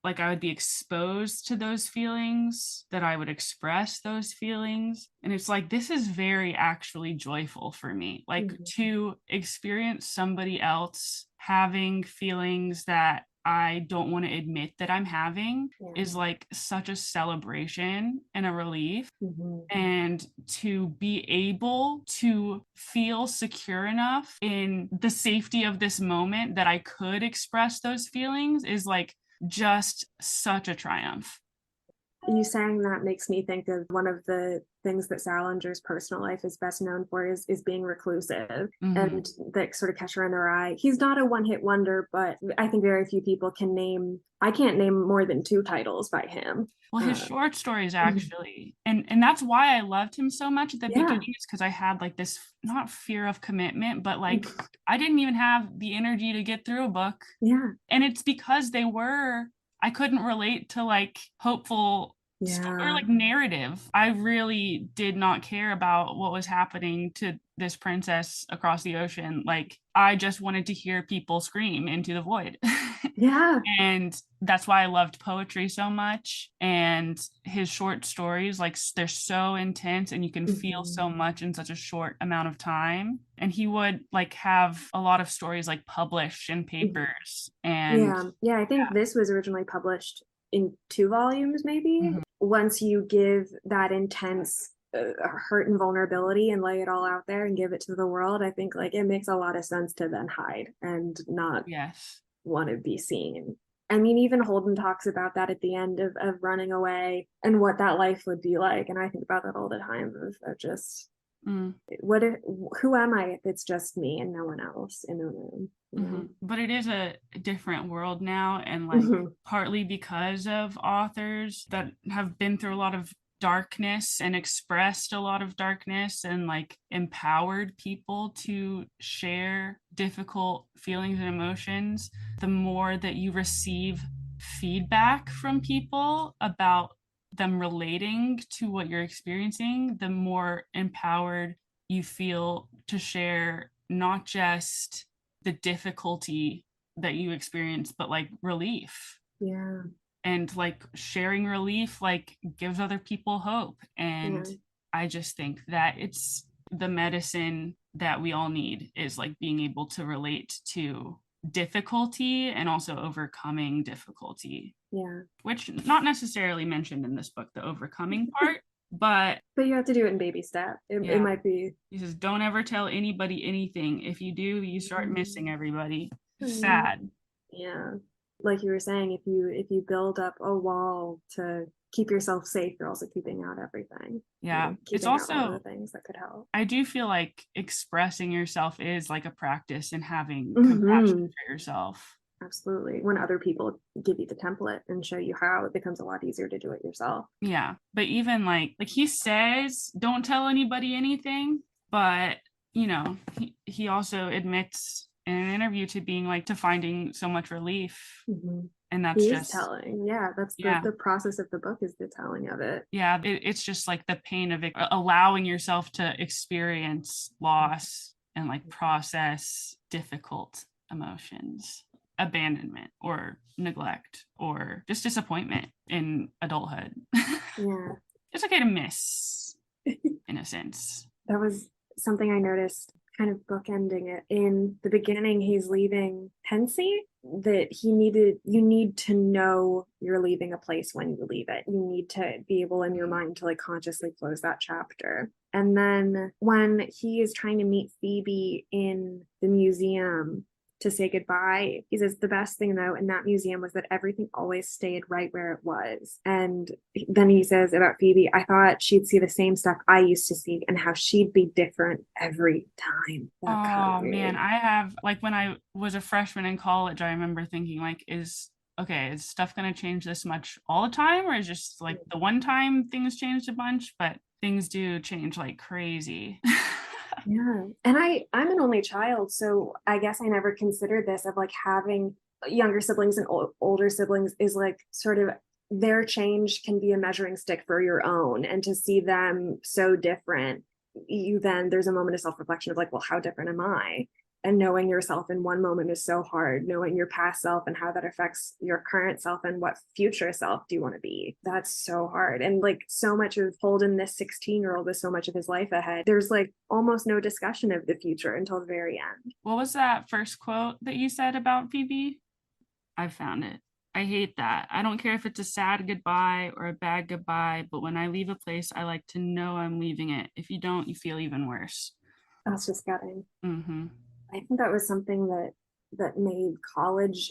like I would be exposed to those feelings, that I would express those feelings. And it's like, this is very actually joyful for me. Like to experience somebody else having feelings that I don't want to admit that I'm having is like such a celebration and a relief. And to be able to feel secure enough in the safety of this moment that I could express those feelings is like just such a triumph. You saying that makes me think of one of the things that Salinger's personal life is best known for is being reclusive and the sort of Catcher in the Rye. He's not a one-hit wonder, but I think very few people can name, I can't name more than 2 titles by him. Well, his short stories actually, and that's why I loved him so much at the beginning, is because I had like this, not fear of commitment, but like I didn't even have the energy to get through a book. And it's because I couldn't relate to like hopeful or like narrative. I really did not care about what was happening to this princess across the ocean. Like I just wanted to hear people scream into the void. And that's why I loved poetry so much. And his short stories, like they're so intense and you can feel so much in such a short amount of time. And he would like have a lot of stories like published in papers. And I think this was originally published in 2 volumes maybe. Once you give that intense hurt and vulnerability and lay it all out there and give it to the world, I think like it makes a lot of sense to then hide and not want to be seen. I mean, even Holden talks about that at the end of running away and what that life would be like. And I think about that all the time of just who am I if it's just me and no one else in the room? But it is a different world now, and like partly because of authors that have been through a lot of darkness and expressed a lot of darkness and like empowered people to share difficult feelings and emotions. The more that you receive feedback from people about them relating to what you're experiencing, the more empowered you feel to share not just the difficulty that you experience, but like relief. Yeah. And like sharing relief like gives other people hope. And Yeah. I just think that it's the medicine that we all need, is like being able to relate to difficulty and also overcoming difficulty. Yeah. Which not necessarily mentioned in this book, the overcoming part, but you have to do it in baby steps. It might be. He says, don't ever tell anybody anything. If you do, you start missing everybody. Sad. Yeah. Like you were saying, if you build up a wall to keep yourself safe, you're also keeping out everything. Yeah. Keeping out all of the things that could help. I do feel like expressing yourself is like a practice and having compassion for yourself. Absolutely. When other people give you the template and show you how, it becomes a lot easier to do it yourself. Yeah. But even like he says, don't tell anybody anything, but he also admits in an interview to being like, to finding so much relief. And that's just telling. Yeah, that's the process of the book, is the telling of it. Yeah, it's just like the pain of it, allowing yourself to experience loss and like process difficult emotions, abandonment or neglect or just disappointment in adulthood. Yeah. It's okay to miss, in a sense. That was something I noticed kind of bookending it. In the beginning, he's leaving Pensy, that you need to know you're leaving a place when you leave it. You need to be able in your mind to like consciously close that chapter. And then when he is trying to meet Phoebe in the museum to say goodbye, he says the best thing though in that museum was that everything always stayed right where it was. And then he says about Phoebe, I thought she'd see the same stuff I used to see and how she'd be different every time. Oh man, I have, like, when I was a freshman in college, I remember thinking like, is stuff going to change this much all the time, or is just like the one time things changed a bunch? But things do change like crazy. Yeah. And I'm an only child, so I guess I never considered this, of like having younger siblings and older siblings is like sort of their change can be a measuring stick for your own, and to see them so different, there's a moment of self-reflection of like, well, how different am I? And knowing yourself in one moment is so hard. Knowing your past self and how that affects your current self and what future self do you want to be, that's so hard. And like so much of Holden, this 16-year-old, with so much of his life ahead, there's like almost no discussion of the future until the very end. What was that first quote that you said about Phoebe? I found it. I hate that. I don't care if it's a sad goodbye or a bad goodbye, but when I leave a place, I like to know I'm leaving it. If you don't, you feel even worse. That's just gutting. I think that was something that made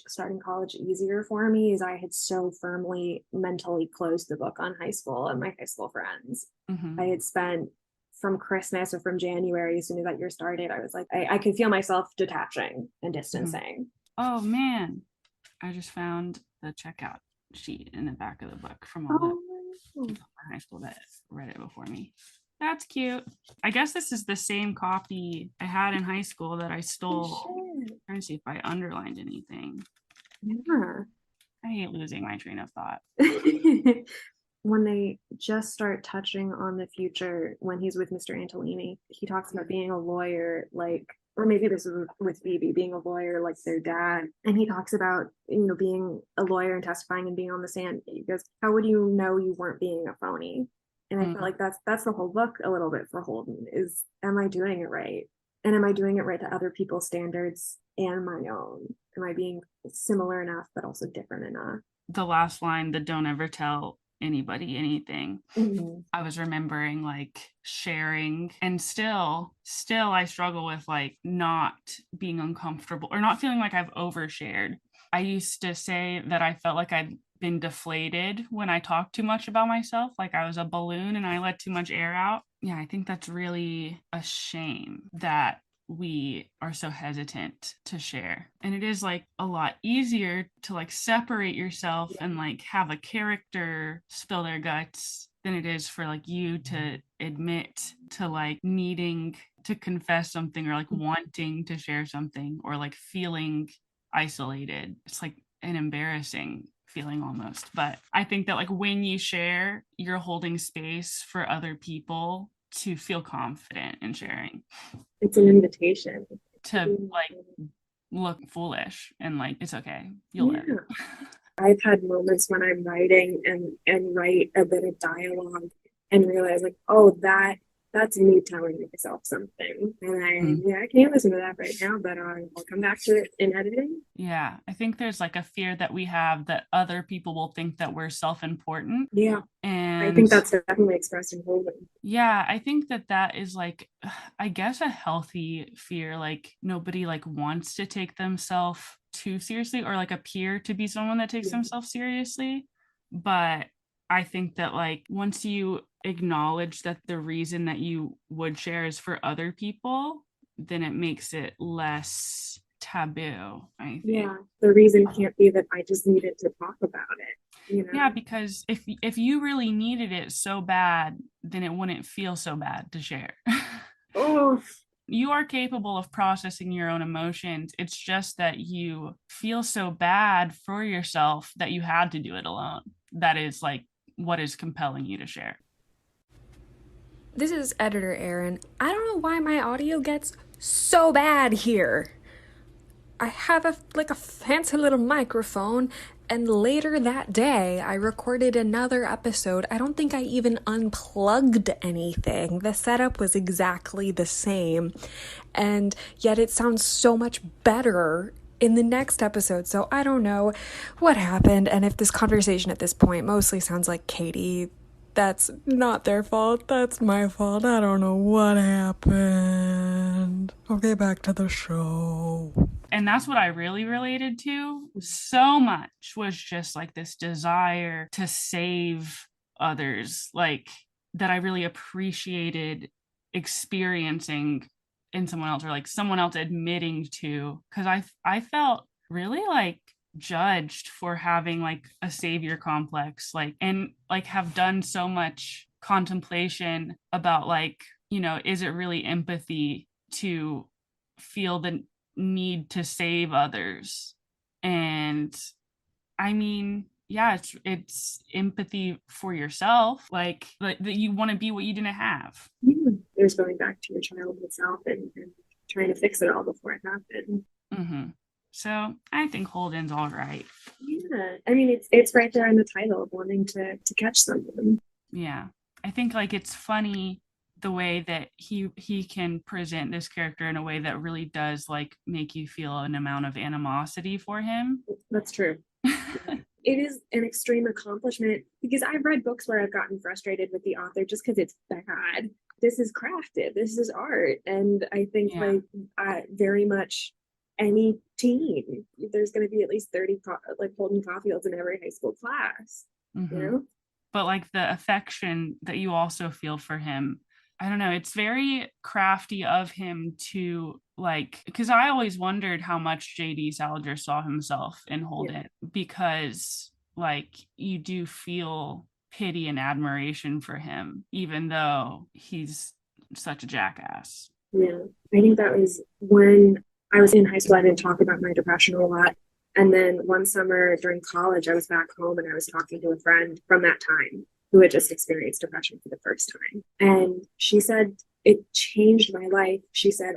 starting college easier for me, is I had so firmly mentally closed the book on high school and my high school friends. I had spent from Christmas or from January, as soon as that year started, I was like, I could feel myself detaching and distancing. Oh man, I just found the checkout sheet in the back of the book from all the people in high school that read it before me. That's cute. I guess this is the same copy I had in high school that I stole. I'm trying to see if I underlined anything. Yeah. I hate losing my train of thought. When they just start touching on the future, when he's with Mr. Antolini, he talks about being a lawyer, like, or maybe this is with Phoebe, being a lawyer like their dad. And he talks about, being a lawyer and testifying and being on the stand. He goes, how would you know you weren't being a phony? And I feel like that's the whole book a little bit for Holden, is, am I doing it right? And am I doing it right to other people's standards and my own? Am I being similar enough, but also different enough? The last line, the don't ever tell anybody anything. I was remembering like sharing, and still I struggle with like not being uncomfortable or not feeling like I've overshared. I used to say that I felt like I'd been deflated when I talked too much about myself, like I was a balloon and I let too much air out. Yeah, I think that's really a shame that we are so hesitant to share. And it is like a lot easier to like separate yourself and like have a character spill their guts than it is for like you to admit to like needing to confess something, or like wanting to share something, or like feeling isolated. It's like an embarrassing feeling almost. But I think that like when you share, you're holding space for other people to feel confident in sharing. It's an invitation To like look foolish, and like it's okay, you'll Yeah. live. I've had moments when I'm writing and write a bit of dialogue and realize like, oh, that's me telling myself something. And I can't listen to that right now, but I'll come back to it in editing. Yeah, I think there's like a fear that we have that other people will think that we're self-important. Yeah. I And think that's definitely expressed in Holden. yeah, I think that that is like, I guess, a healthy fear. Like nobody like wants to take themselves too seriously or like appear to be someone that takes Yeah. themselves seriously. But I think that like once you acknowledge that the reason that you would share is for other people, then it makes it less taboo, I think. Yeah. The reason can't be that I just needed to talk about it, you know? Yeah, because if you really needed it so bad, then it wouldn't feel so bad to share. Oh, You are capable of processing your own emotions. It's just that you feel so bad for yourself that you had to do it alone. That is like what is compelling you to share. This is editor Aaron. I don't know why my audio gets so bad here. I have a fancy little microphone, and later that day I recorded another episode. I don't think I even unplugged anything. The setup was exactly the same, and yet it sounds so much better in the next episode. So I don't know what happened, and if this conversation at this point mostly sounds like Katie, that's not their fault. That's my fault. I don't know what happened. Okay, back to the show. And that's what I really related to so much, was just like this desire to save others, like that I really appreciated experiencing in someone else, or like someone else admitting to, because I felt really like judged for having like a savior complex, like, and like have done so much contemplation about like, you know, is it really empathy to feel the need to save others? And I mean, yeah, it's empathy for yourself, like that you want to be what you didn't have. yeah. There's going back to your childhood self and trying to fix it all before it happened. Mm-hmm. So I think Holden's all right. Yeah, I mean it's right there in the title of wanting to catch someone. Yeah, I think like it's funny the way that he can present this character in a way that really does like make you feel an amount of animosity for him. That's true. It is an extreme accomplishment because I've read books where I've gotten frustrated with the author just because it's bad. This is crafted. This is art, and I think Yeah. very much any teen, there's going to be at least 30 like Holden Caulfields in every high school class. Mm-hmm. You know, But like the affection that you also feel for him, I don't know, it's very crafty of him to like, because I always wondered how much JD Salinger saw himself in Holden, because like you do feel pity and admiration for him, even though he's such a jackass. Yeah, I think that was when I was in high school. I didn't talk about my depression a lot. And then one summer during college, I was back home and I was talking to a friend from that time who had just experienced depression for the first time. And she said, it changed my life. She said,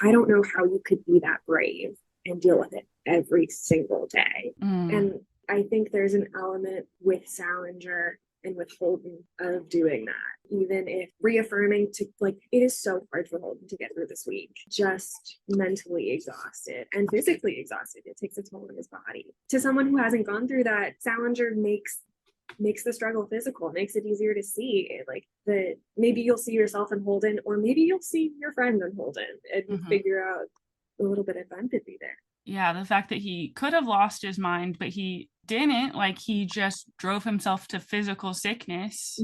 I don't know how you could be that brave and deal with it every single day. And I think there's an element with Salinger and with Holden of doing that, even if reaffirming to like, it is so hard for Holden to get through this week, just mentally exhausted and physically exhausted. It takes a toll on his body. To someone who hasn't gone through that, Salinger makes the struggle physical, makes it easier to see like the maybe you'll see yourself in Holden, or maybe you'll see your friend in Holden and figure out a little bit of empathy there. Yeah, the fact that he could have lost his mind, but he didn't, like he just drove himself to physical sickness,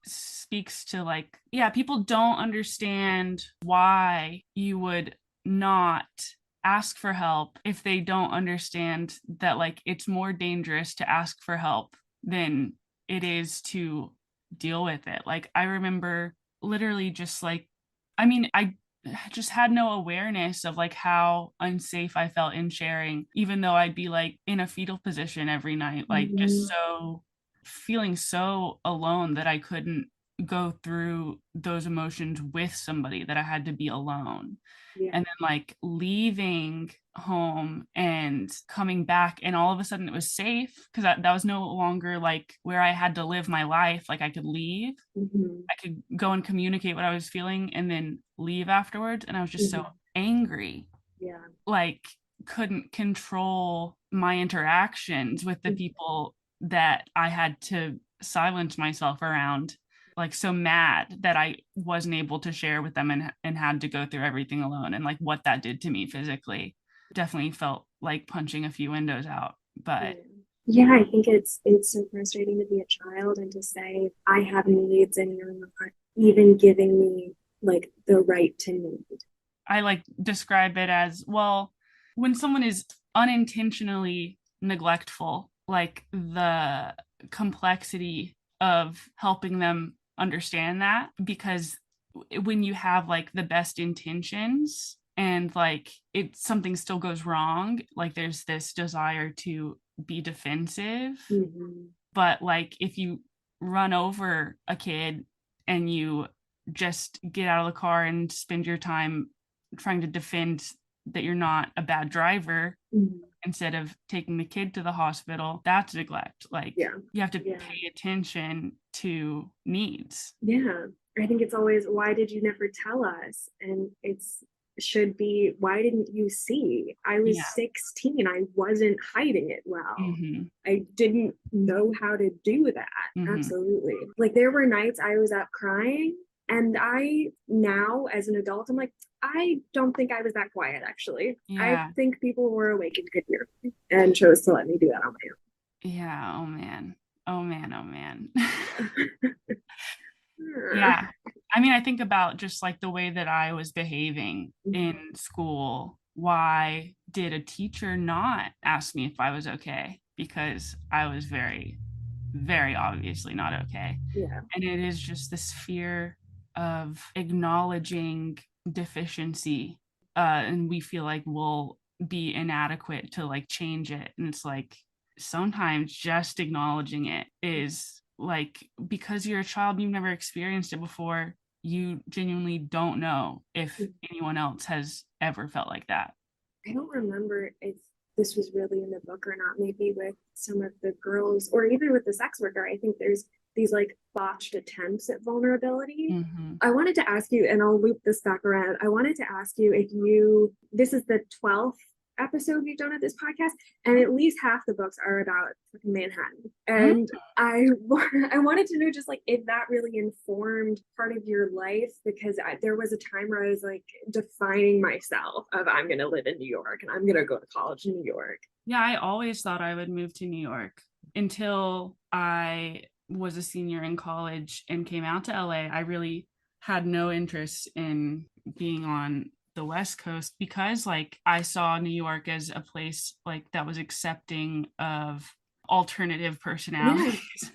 speaks to like, yeah, people don't understand why you would not ask for help if they don't understand that like it's more dangerous to ask for help than it is to deal with it. Like I remember literally just like, I mean, I just had no awareness of like how unsafe I felt in sharing, even though I'd be like in a fetal position every night, like just so feeling so alone that I couldn't go through those emotions with somebody, that I had to be alone. Yeah. And then like leaving home and coming back, and all of a sudden it was safe, because that was no longer like where I had to live my life. Like I could leave, Mm-hmm. I could go and communicate what I was feeling and then leave afterwards. And I was just so angry, Yeah. like couldn't control my interactions with the people that I had to silence myself around, like so mad that I wasn't able to share with them, and had to go through everything alone, and like what that did to me physically. Definitely felt like punching a few windows out. But yeah, I think it's so frustrating to be a child and to say I have needs and you're not even giving me like the right to need. I like describe it as, well, when someone is unintentionally neglectful, like the complexity of helping them understand that, because when you have like the best intentions and like something still goes wrong, like there's this desire to be defensive. But like if you run over a kid and you just get out of the car and spend your time trying to defend that you're not a bad driver, instead of taking the kid to the hospital, that's neglect. Like you have to pay attention to needs. Yeah. I think it's always, why did you never tell us? And should be, why didn't you see? I was 16. I wasn't hiding it well. I didn't know how to do that. Absolutely. Like there were nights I was up crying, and I now as an adult, I'm like, I don't think I was that quiet actually. I think people were awake and could hear me and chose to let me do that on my own. Yeah. Oh man. Oh man. Oh man. Yeah. I mean, I think about just like the way that I was behaving in school. Why did a teacher not ask me if I was okay? Because I was very, very obviously not okay. Yeah. And it is just this fear of acknowledging deficiency. And we feel like we'll be inadequate to like change it. And it's like sometimes just acknowledging it is like, because you're a child and you've never experienced it before, you genuinely don't know if anyone else has ever felt like that. I don't remember if this was really in the book or not, maybe with some of the girls or even with the sex worker. I think there's these like botched attempts at vulnerability. I wanted to ask you, and I'll loop this back around. I wanted to ask you if this is the 12th episode we've done of this podcast, and at least half the books are about Manhattan. And I wanted to know just like if that really informed part of your life, because there was a time where I was like defining myself of I'm going to live in New York and I'm going to go to college in New York. Yeah, I always thought I would move to New York until I was a senior in college and came out to LA. I really had no interest in being on the West Coast, because like I saw New York as a place like that was accepting of alternative personalities.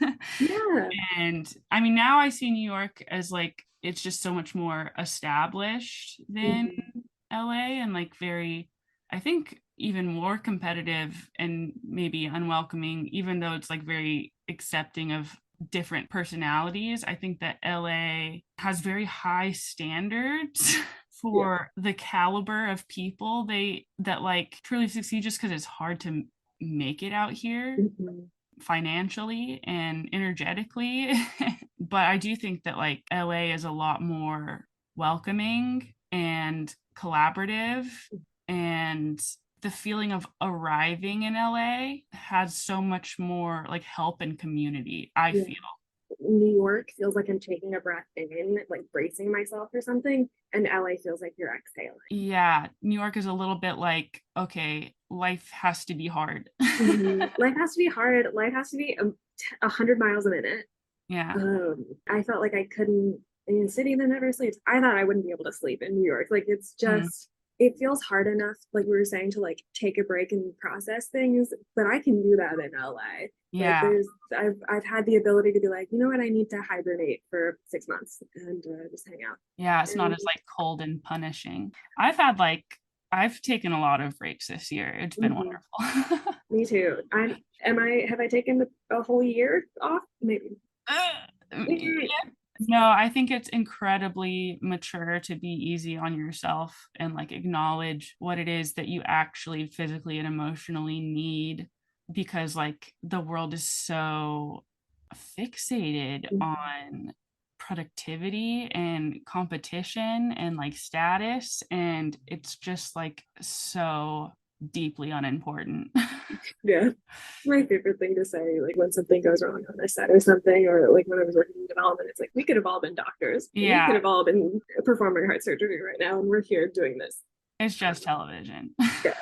And I mean, now I see New York as like it's just so much more established than LA, and like very, I think, even more competitive and maybe unwelcoming, even though it's like very accepting of different personalities. I think that LA has very high standards for the caliber of people that like truly succeed, just because it's hard to make it out here financially and energetically. But I do think that like LA is a lot more welcoming and collaborative, and the feeling of arriving in LA has so much more like help and community, I feel. New York feels like I'm taking a breath in, like bracing myself or something, and LA feels like you're exhaling. Yeah, New York is a little bit like, okay, life has to be hard. Life has to be hard. Life has to be 100 miles a minute. Yeah. I felt like I couldn't, in a city that never sleeps, I thought I wouldn't be able to sleep in New York. Like it's just, it feels hard enough, like we were saying, to like take a break and process things, but I can do that in LA. Yeah. Like I've had the ability to be like, you know what, I need to hibernate for 6 months and just hang out. Yeah, it's not as like cold and punishing. I've taken a lot of breaks this year. It's been wonderful. Me too. Have I taken a whole year off? Maybe. No, I think it's incredibly mature to be easy on yourself and like acknowledge what it is that you actually physically and emotionally need, because like the world is so fixated on productivity and competition and like status, and it's just like so deeply unimportant. Yeah. My favorite thing to say, like when something goes wrong on a set or something, or like when I was working in development, it's like we could have all been doctors. We could Yeah, have all been performing heart surgery right now, and we're here doing this. it's just television. Yeah.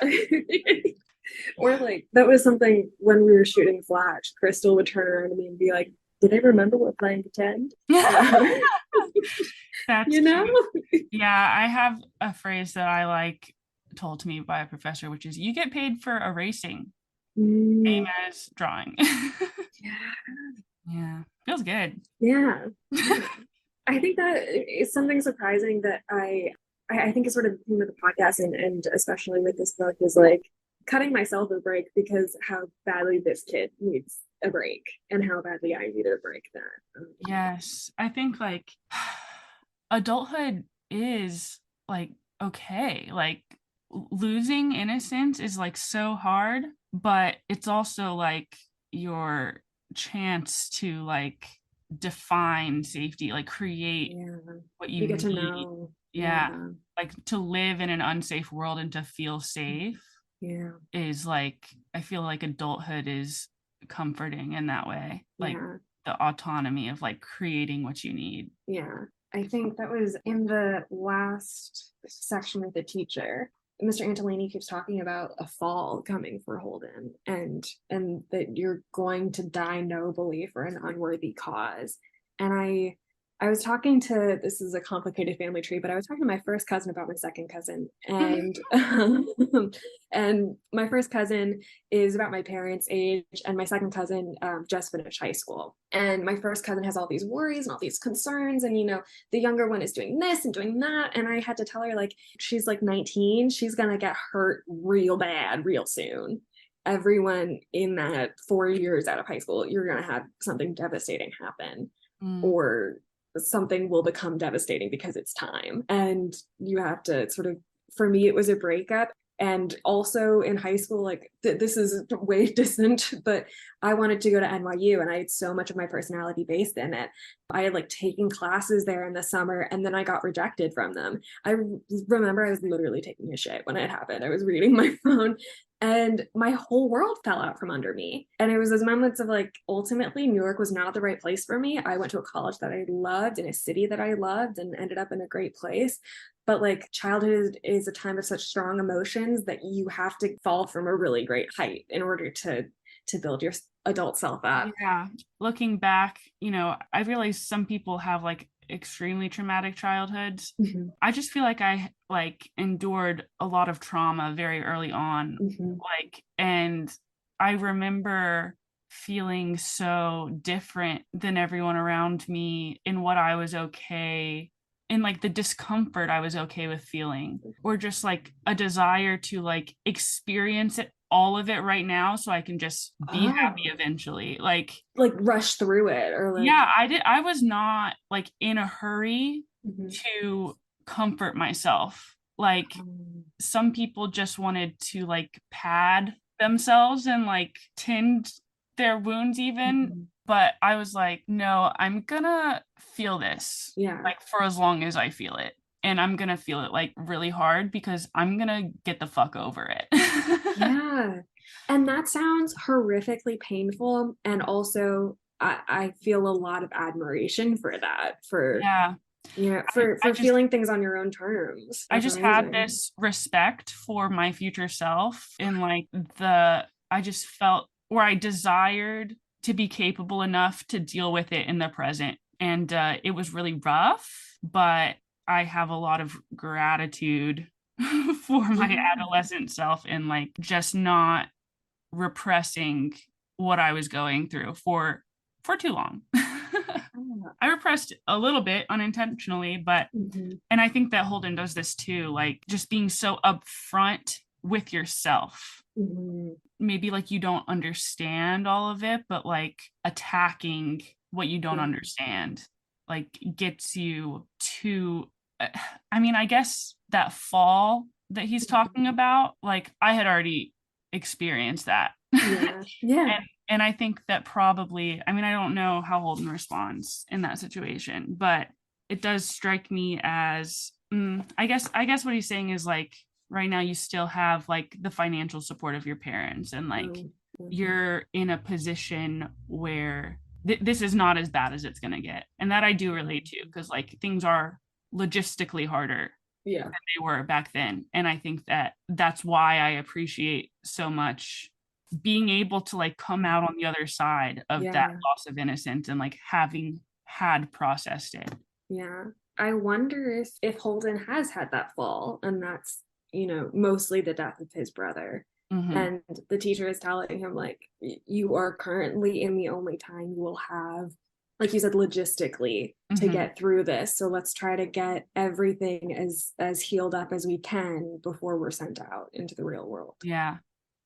Or like that was something when we were shooting Flash, Crystal would turn around to me and be like, "Do they remember we're playing pretend?" That's You know? cute. Yeah, I have a phrase that I like told to me by a professor, which is you get paid for erasing, same Mm, as drawing. yeah. Yeah, feels good. Yeah. Yeah. I think that is something surprising that I think is sort of the theme of the podcast and especially with this book is like cutting myself a break because how badly this kid needs a break and how badly I needed a break that. Yes, I think like adulthood is like okay, like losing innocence is like so hard, but it's also like your chance to like define safety, like create Yeah. what you You get to need. know. Yeah. Yeah. Like to live in an unsafe world and to feel safe Yeah. is like, I feel like adulthood is comforting in that way. Like Yeah. the autonomy of like creating what you need. Yeah. I think that was in the last section with the teacher. Mr. Antolini keeps talking about a fall coming for Holden and that you're going to die nobly for an unworthy cause. And I was talking to, this is a complicated family tree, but I was talking to my first cousin about my second cousin, and and my first cousin is about my parents' age, and my second cousin just finished high school. And my first cousin has all these worries and all these concerns, and the younger one is doing this and doing that. And I had to tell her, like, she's like 19, she's gonna get hurt real bad real soon. Everyone in that 4 years out of high school, you're gonna have something devastating happen, Mm. or something will become devastating because it's time. And you have to sort of, for me, it was a breakup. And also in high school, like this is way distant, but I wanted to go to NYU and I had so much of my personality based in it. I had like taken classes there in the summer and then I got rejected from them. I remember I was literally taking a shit when it happened. I was reading my phone and my whole world fell out from under me. And it was those moments of like, ultimately, New York was not the right place for me. I went to a college that I loved in a city that I loved and ended up in a great place. But like childhood is a time of such strong emotions that you have to fall from a really great height in order to build your adult self up. Yeah. Looking back, I realize some people have like extremely traumatic childhoods. Mm-hmm. I just feel like I like endured a lot of trauma very early on. Mm-hmm. And I remember feeling so different than everyone around me in what I was okay, in like the discomfort I was okay with feeling, or just like a desire to like experience it, all of it right now, so I can just be happy eventually. Like rush through it, or like, yeah, I was not like in a hurry mm-hmm. to comfort myself. Like some people just wanted to like pad themselves and like tend their wounds even. Mm-hmm. But I was like, no, I'm gonna feel this Yeah. like for as long as I feel it. And I'm gonna feel it like really hard because I'm gonna get the fuck over it. Yeah. And that sounds horrifically painful. And also, I feel a lot of admiration for that, Yeah. for feeling things on your own terms. I That's just had amazing. this respect for my future self, and like I just felt where I desired to be capable enough to deal with it in the present. And it was really rough, but I have a lot of gratitude for my Yeah. adolescent self and like just not repressing what I was going through for too long. I repressed a little bit unintentionally, but Mm-hmm. and I think that Holden does this too, like just being so upfront with yourself. Mm-hmm. Maybe like you don't understand all of it, but like attacking what you don't Yeah. understand. like gets you to, I mean, I guess that fall that he's talking about, like I had already experienced that. Yeah. Yeah. And I think that probably, I mean, I don't know how Holden responds in that situation, but it does strike me as, I guess what he's saying is like, right now you still have like the financial support of your parents, and like you're in a position where this is not as bad as it's going to get. And that I do relate to, because like things are logistically harder Yeah. than they were back then. And I think that that's why I appreciate so much being able to like come out on the other side of that Yeah. loss of innocence and like having had processed it. Yeah. I wonder if Holden has had that fall, and that's, you know, mostly the death of his brother. Mhm. And the teacher is telling him, like, you are currently in the only time you will have, like you said, logistically to Mhm. get through this. So let's try to get everything as healed up as we can before we're sent out into the real world. Yeah.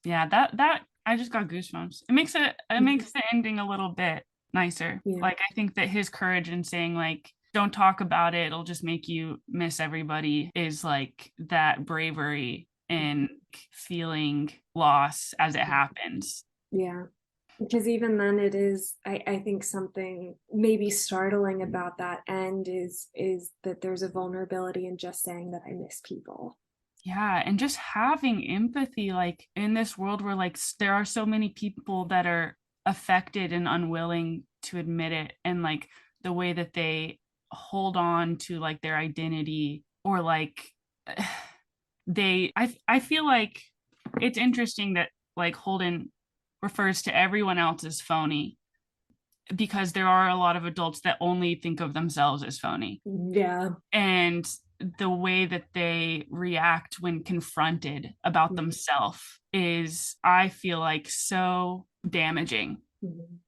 Yeah, that I just got goosebumps. It makes the ending a little bit nicer. Yeah. Like I think that his courage in saying like, don't talk about it, it'll just make you miss everybody, is like that bravery and feeling loss as it happens. Yeah. Because even then it is, I think something maybe startling about that end is that there's a vulnerability in just saying that I miss people. Yeah, and just having empathy, like in this world where like there are so many people that are affected and unwilling to admit it, and like the way that they hold on to like their identity, or like I feel like it's interesting that like Holden refers to everyone else as phony, because there are a lot of adults that only think of themselves as phony. Yeah. And the way that they react when confronted about themselves is, I feel like, so damaging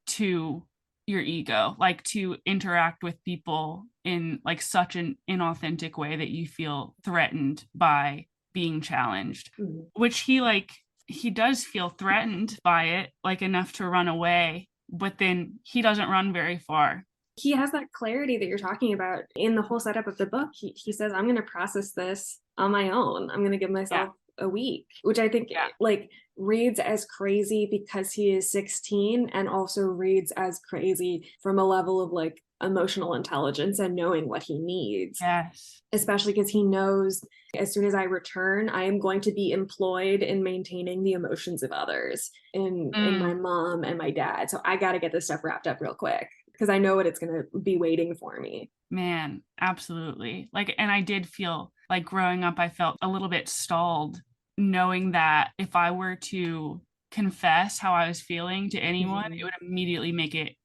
to your ego, like to interact with people in like such an inauthentic way that you feel threatened by being challenged, which he does feel threatened by it, like enough to run away, but then he doesn't run very far. He has that clarity that you're talking about in the whole setup of the book. He says, I'm going to process this on my own. I'm going to give myself a week, which I think like reads as crazy because he is 16, and also reads as crazy from a level of like emotional intelligence and knowing what he needs. Yes. Especially because he knows as soon as I return, I am going to be employed in maintaining the emotions of others, in my mom and my dad. So I got to get this stuff wrapped up real quick, because I know what it's going to be waiting for me. Man, absolutely. Like, and I did feel like growing up, I felt a little bit stalled, knowing that if I were to confess how I was feeling to anyone, it would immediately make it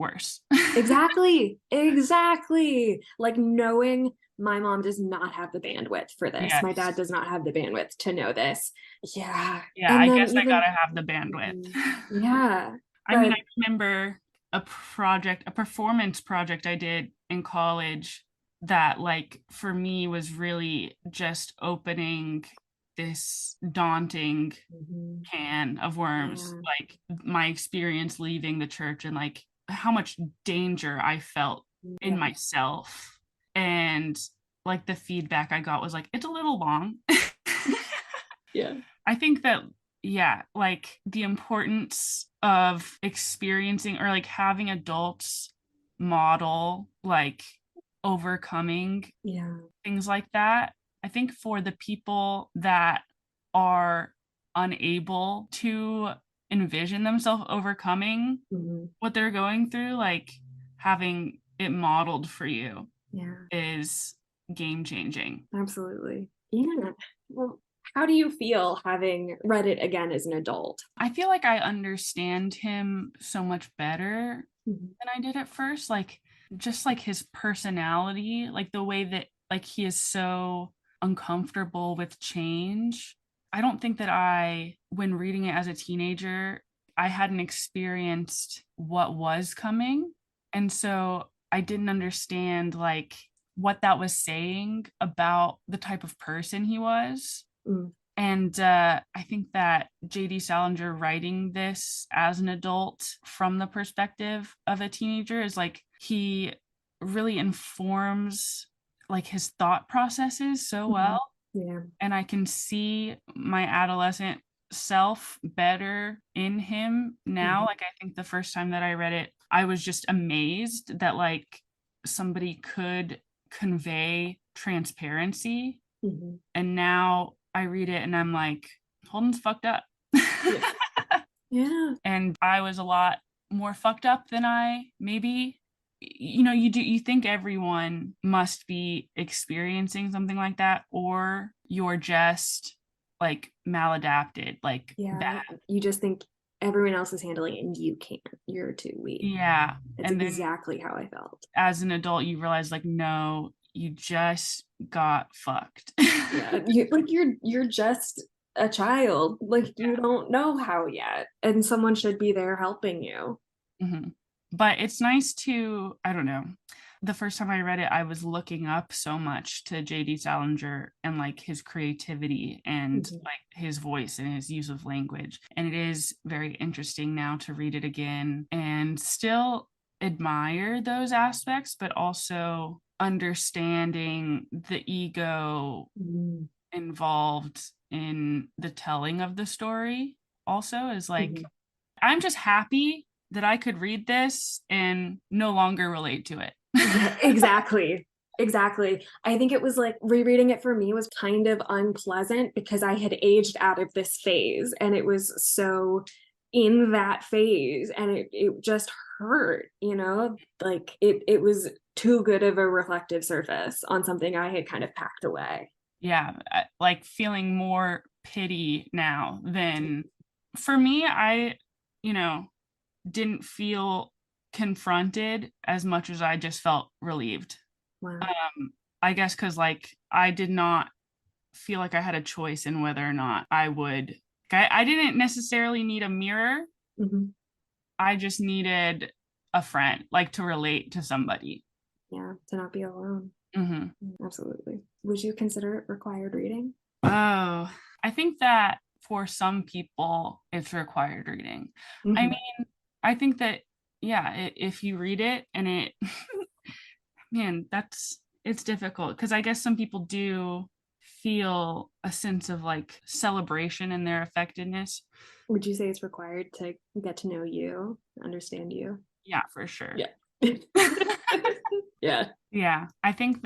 worse. Exactly. Like knowing my mom does not have the bandwidth for this. Yes. My dad does not have the bandwidth to know this. Yeah. Yeah, I guess I gotta have the bandwidth. Yeah. I mean, I remember a performance project I did in college that like for me was really just opening this daunting can of worms, like my experience leaving the church and like how much danger I felt in myself. And like the feedback I got was like, it's a little long. Yeah. I think that, like the importance of experiencing or like having adults model like overcoming things like that. I think for the people that are unable to envision themselves overcoming what they're going through, like having it modeled for you is game changing. Absolutely. Yeah. Well, how do you feel having read it again as an adult? I feel like I understand him so much better than I did at first. Like just like his personality, like the way that like he is so uncomfortable with change. I don't think that when reading it as a teenager, I hadn't experienced what was coming. And so I didn't understand like what that was saying about the type of person he was. And I think that J.D. Salinger writing this as an adult from the perspective of a teenager is like he really informs like his thought processes so well. Yeah. And I can see my adolescent self better in him now. Like, I think the first time that I read it, I was just amazed that like somebody could convey transparency. And now I read it and I'm like, Holden's fucked up. Yeah. And I was a lot more fucked up than I maybe, you think everyone must be experiencing something like that, or you're just like maladapted, like Yeah. You just think everyone else is handling it and you can't. You're too weak. Yeah. It's And exactly how I felt. As an adult, you realize like, no, you just got fucked. Yeah. You're just a child. Like, you don't know how yet. And someone should be there helping you. But it's nice to, I don't know. The first time I read it, I was looking up so much to J.D. Salinger and like his creativity and like his voice and his use of language. And it is very interesting now to read it again and still admire those aspects, but also understanding the ego involved in the telling of the story also is like, I'm just happy that I could read this and no longer relate to it. Exactly. I think it was like rereading it for me was kind of unpleasant because I had aged out of this phase and it was so in that phase and it just hurt, like it was too good of a reflective surface on something I had kind of packed away. Yeah, like feeling more pity now than for me, I, didn't feel confronted as much as I just felt relieved. Wow. I guess because like I did not feel like I had a choice in whether or not I would. I didn't necessarily need a mirror. I just needed a friend, like to relate to somebody. Yeah, to not be alone. Absolutely. Would you consider it required reading? Oh, I think that for some people it's required reading. I mean, I think that, yeah, if you read it and it, man, it's difficult because I guess some people do feel a sense of like celebration in their effectiveness. Would you say it's required to get to know you, understand you? Yeah, for sure. Yeah. Yeah. Yeah. I think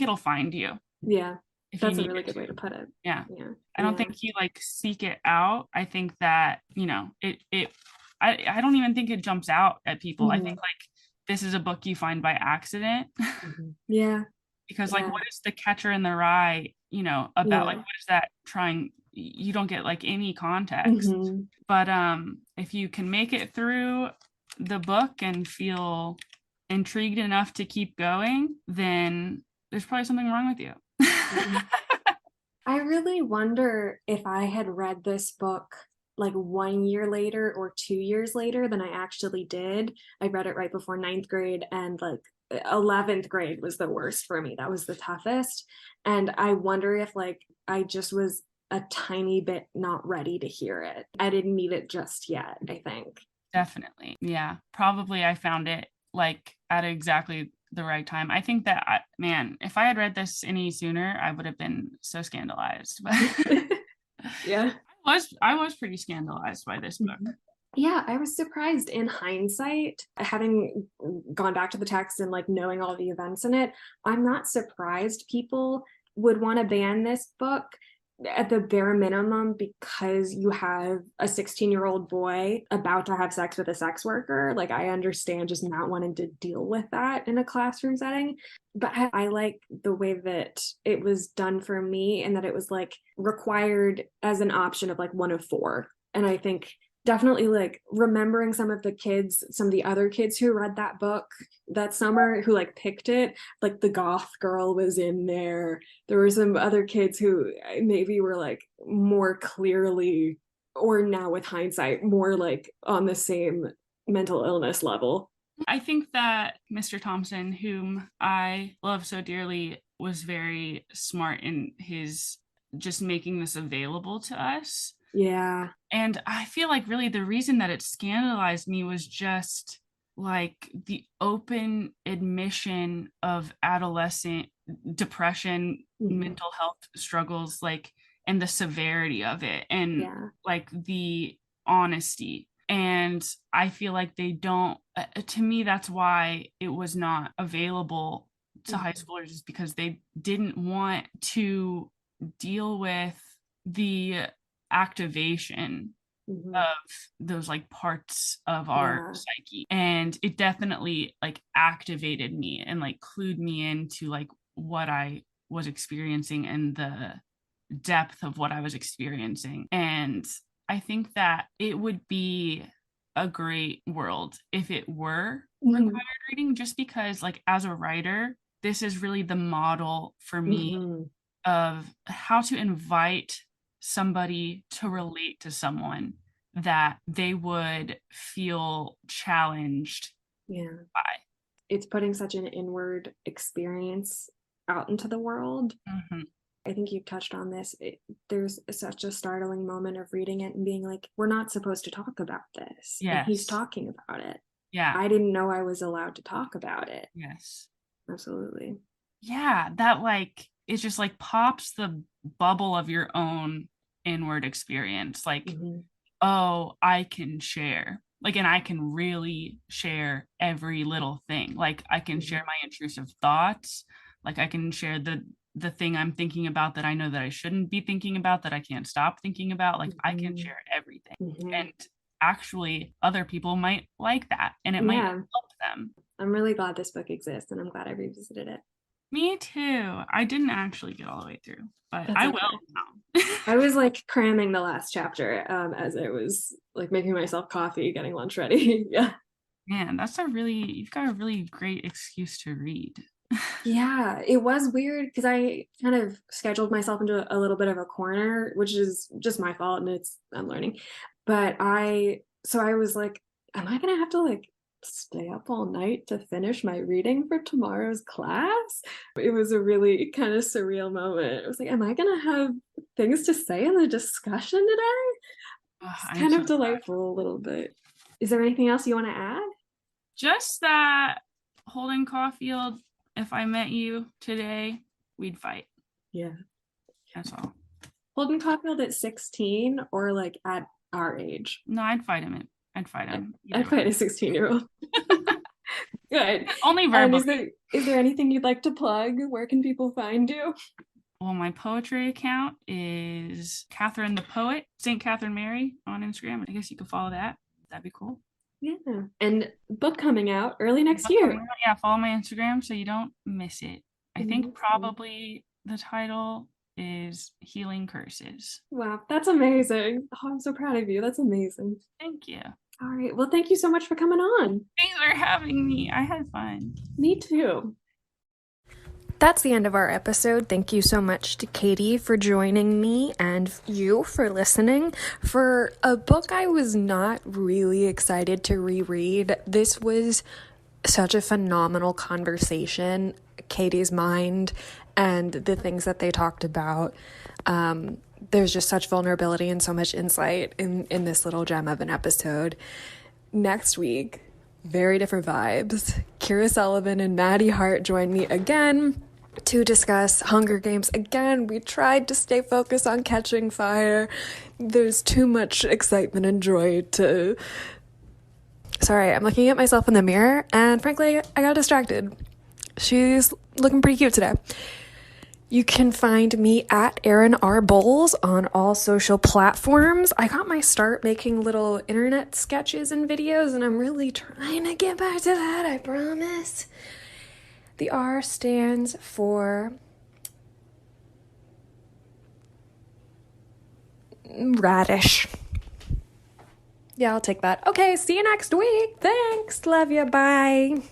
it'll find you. Yeah. That's a need really it good way to. to put it. Yeah. Yeah. I don't think you like seek it out. I think that, I don't even think it jumps out at people. I think like this is a book you find by accident. Yeah. Because like what is The Catcher in the Rye, about like what is that trying, you don't get like any context. But if you can make it through the book and feel intrigued enough to keep going, then there's probably something wrong with you. I really wonder if I had read this book like 1 year later or 2 years later than I actually did. I read it right before 9th grade, and like 11th grade was the worst for me. That was the toughest. And I wonder if like I just was a tiny bit not ready to hear it. I didn't need it just yet, I think. Definitely. Yeah. Probably I found it like at exactly the right time. I think that, if I had read this any sooner, I would have been so scandalized. Yeah. I was pretty scandalized by this book. Yeah, I was surprised in hindsight, having gone back to the text and like knowing all the events in it. I'm not surprised people would want to ban this book at the bare minimum because you have a 16-year-old boy about to have sex with a sex worker. Like, I understand just not wanting to deal with that in a classroom setting. But I like the way that it was done for me, and that it was like required as an option of like one of four. And I think definitely like remembering some of the other kids who read that book that summer who like picked it, like the goth girl was in there. There were some other kids who maybe were like more clearly, or now with hindsight, more like on the same mental illness level. I think that Mr. Thompson, whom I love so dearly, was very smart in his just making this available to us. Yeah. And I feel like really the reason that it scandalized me was just like the open admission of adolescent depression, mental health struggles, like, and the severity of it, and like the honesty. And I feel like they don't, to me, that's why it was not available to high schoolers, is because they didn't want to deal with the activation of those like parts of our psyche. And it definitely like activated me and like clued me into like what I was experiencing and the depth of what I was experiencing. And I think that it would be a great world if it were required reading, just because like as a writer, this is really the model for me of how to invite somebody to relate to someone that they would feel challenged by. It's putting such an inward experience out into the world. I think you touched on this. There's such a startling moment of reading it and being like, we're not supposed to talk about this. Yes. And he's talking about it. Yeah. I didn't know I was allowed to talk about it. Yes. Absolutely. Yeah, that like, it just like pops the bubble of your own inward experience. Like, oh, I can share. Like, and I can really share every little thing. Like, I can share my intrusive thoughts. Like, I can share the thing I'm thinking about that I know that I shouldn't be thinking about, that I can't stop thinking about. Like, I can share everything. And actually, other people might like that, and it might help them. I'm really glad this book exists, and I'm glad I revisited it. Me too. I didn't actually get all the way through, but I will now. I was like cramming the last chapter as I was like making myself coffee, getting lunch ready. Yeah. Man, you've got a really great excuse to read. Yeah, it was weird because I kind of scheduled myself into a little bit of a corner, which is just my fault, and I'm learning. But I was like, am I gonna have to like stay up all night to finish my reading for tomorrow's class? It was a really kind of surreal moment. I was like, am I gonna have things to say in the discussion today? It's kind of delightful a little bit. Is there anything else you want to add? Just that Holden Caulfield, if I met you today, we'd fight. Yeah. That's all. Holden Caulfield at 16 or like at our age? No, I'd fight him. I'd fight him. I'd fight a 16-year-old. Good. Only verbally. Is there anything you'd like to plug? Where can people find you? Well, my poetry account is Catherine the Poet, St. Catherine Mary on Instagram. I guess you could follow that. That'd be cool. Yeah. And book coming out early next year. Yeah, follow my Instagram so you don't miss it. I think probably the title is Healing Curses. Wow, that's amazing. Oh, I'm so proud of you. That's amazing. Thank you. All right. Well, thank you so much for coming on. Thanks for having me. I had fun. Me too. That's the end of our episode. Thank you so much to Katie for joining me and you for listening. For a book I was not really excited to reread, this was such a phenomenal conversation. Katie's mind and the things that they talked about. There's just such vulnerability and so much insight in this little gem of an episode. Next week, very different vibes. Kira Sullivan and Maddie Hart join me again to discuss Hunger Games. Again, we tried to stay focused on Catching Fire. There's too much excitement and joy to... Sorry, I'm looking at myself in the mirror, and frankly, I got distracted. She's looking pretty cute today. You can find me at Erin R. Bowles on all social platforms. I got my start making little internet sketches and videos, and I'm really trying to get back to that, I promise. The R stands for radish. Yeah, I'll take that. Okay, see you next week. Thanks. Love you. Bye.